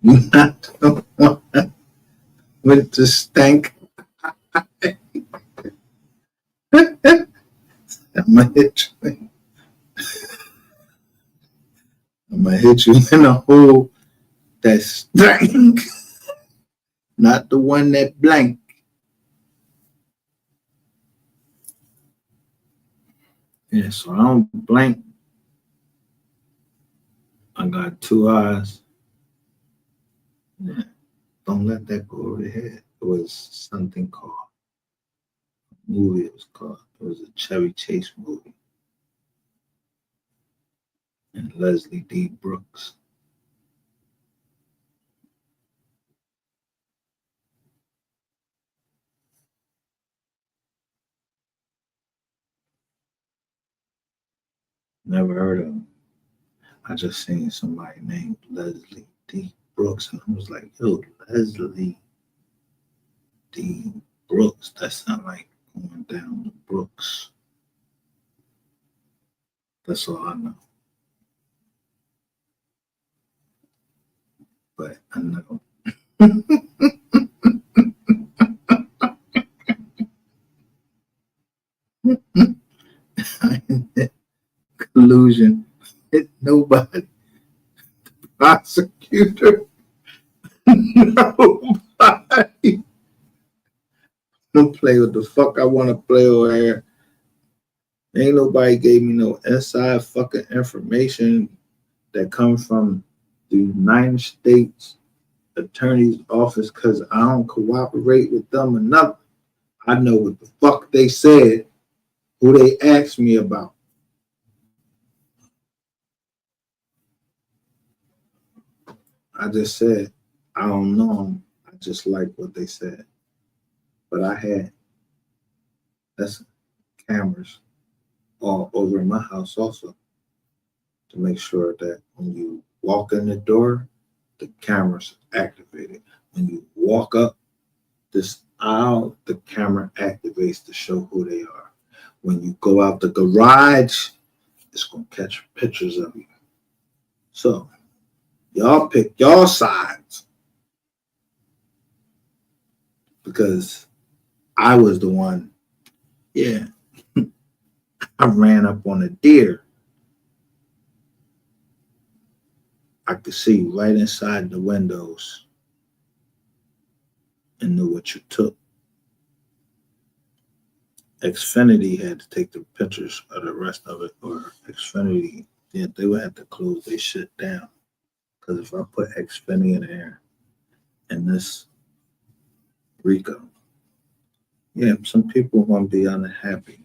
Not the one with the stank. I'm gonna hit you. I'm gonna hit you in a hole that stank. Not the one that blank. Yeah, so I don't blank. I got 2 eyes. Yeah, don't let that go over your head. It was something called movie. It was a Chevy Chase movie. And Leslie D. Brooks. Never heard of him. I just seen somebody named Leslie D. Brooks, and I was like, yo, Leslie D. Brooks. That sound like going down the Brooks. That's all I know. But I know. Collusion. Nobody. Prosecutor. Nobody. Don't play with the fuck I want to play over here. Ain't nobody gave me no inside fucking information that comes from the United States Attorney's Office because I don't cooperate with them or nothing. I know what the fuck they said, who they asked me about. I just said, I don't know them. I just like what they said. But I had cameras all over my house also to make sure that when you walk in the door, the camera's activated. When you walk up this aisle, the camera activates to show who they are. When you go out the garage, it's going to catch pictures of you. So, y'all pick your sides. Because I was the one, yeah, I ran up on a deer. I could see right inside the windows and knew what you took. Xfinity had to take the pictures of the rest of it, or Xfinity, yeah, they would have to close their shit down. Because if I put Xfinity in there and this Rico, yeah, some people want to be unhappy.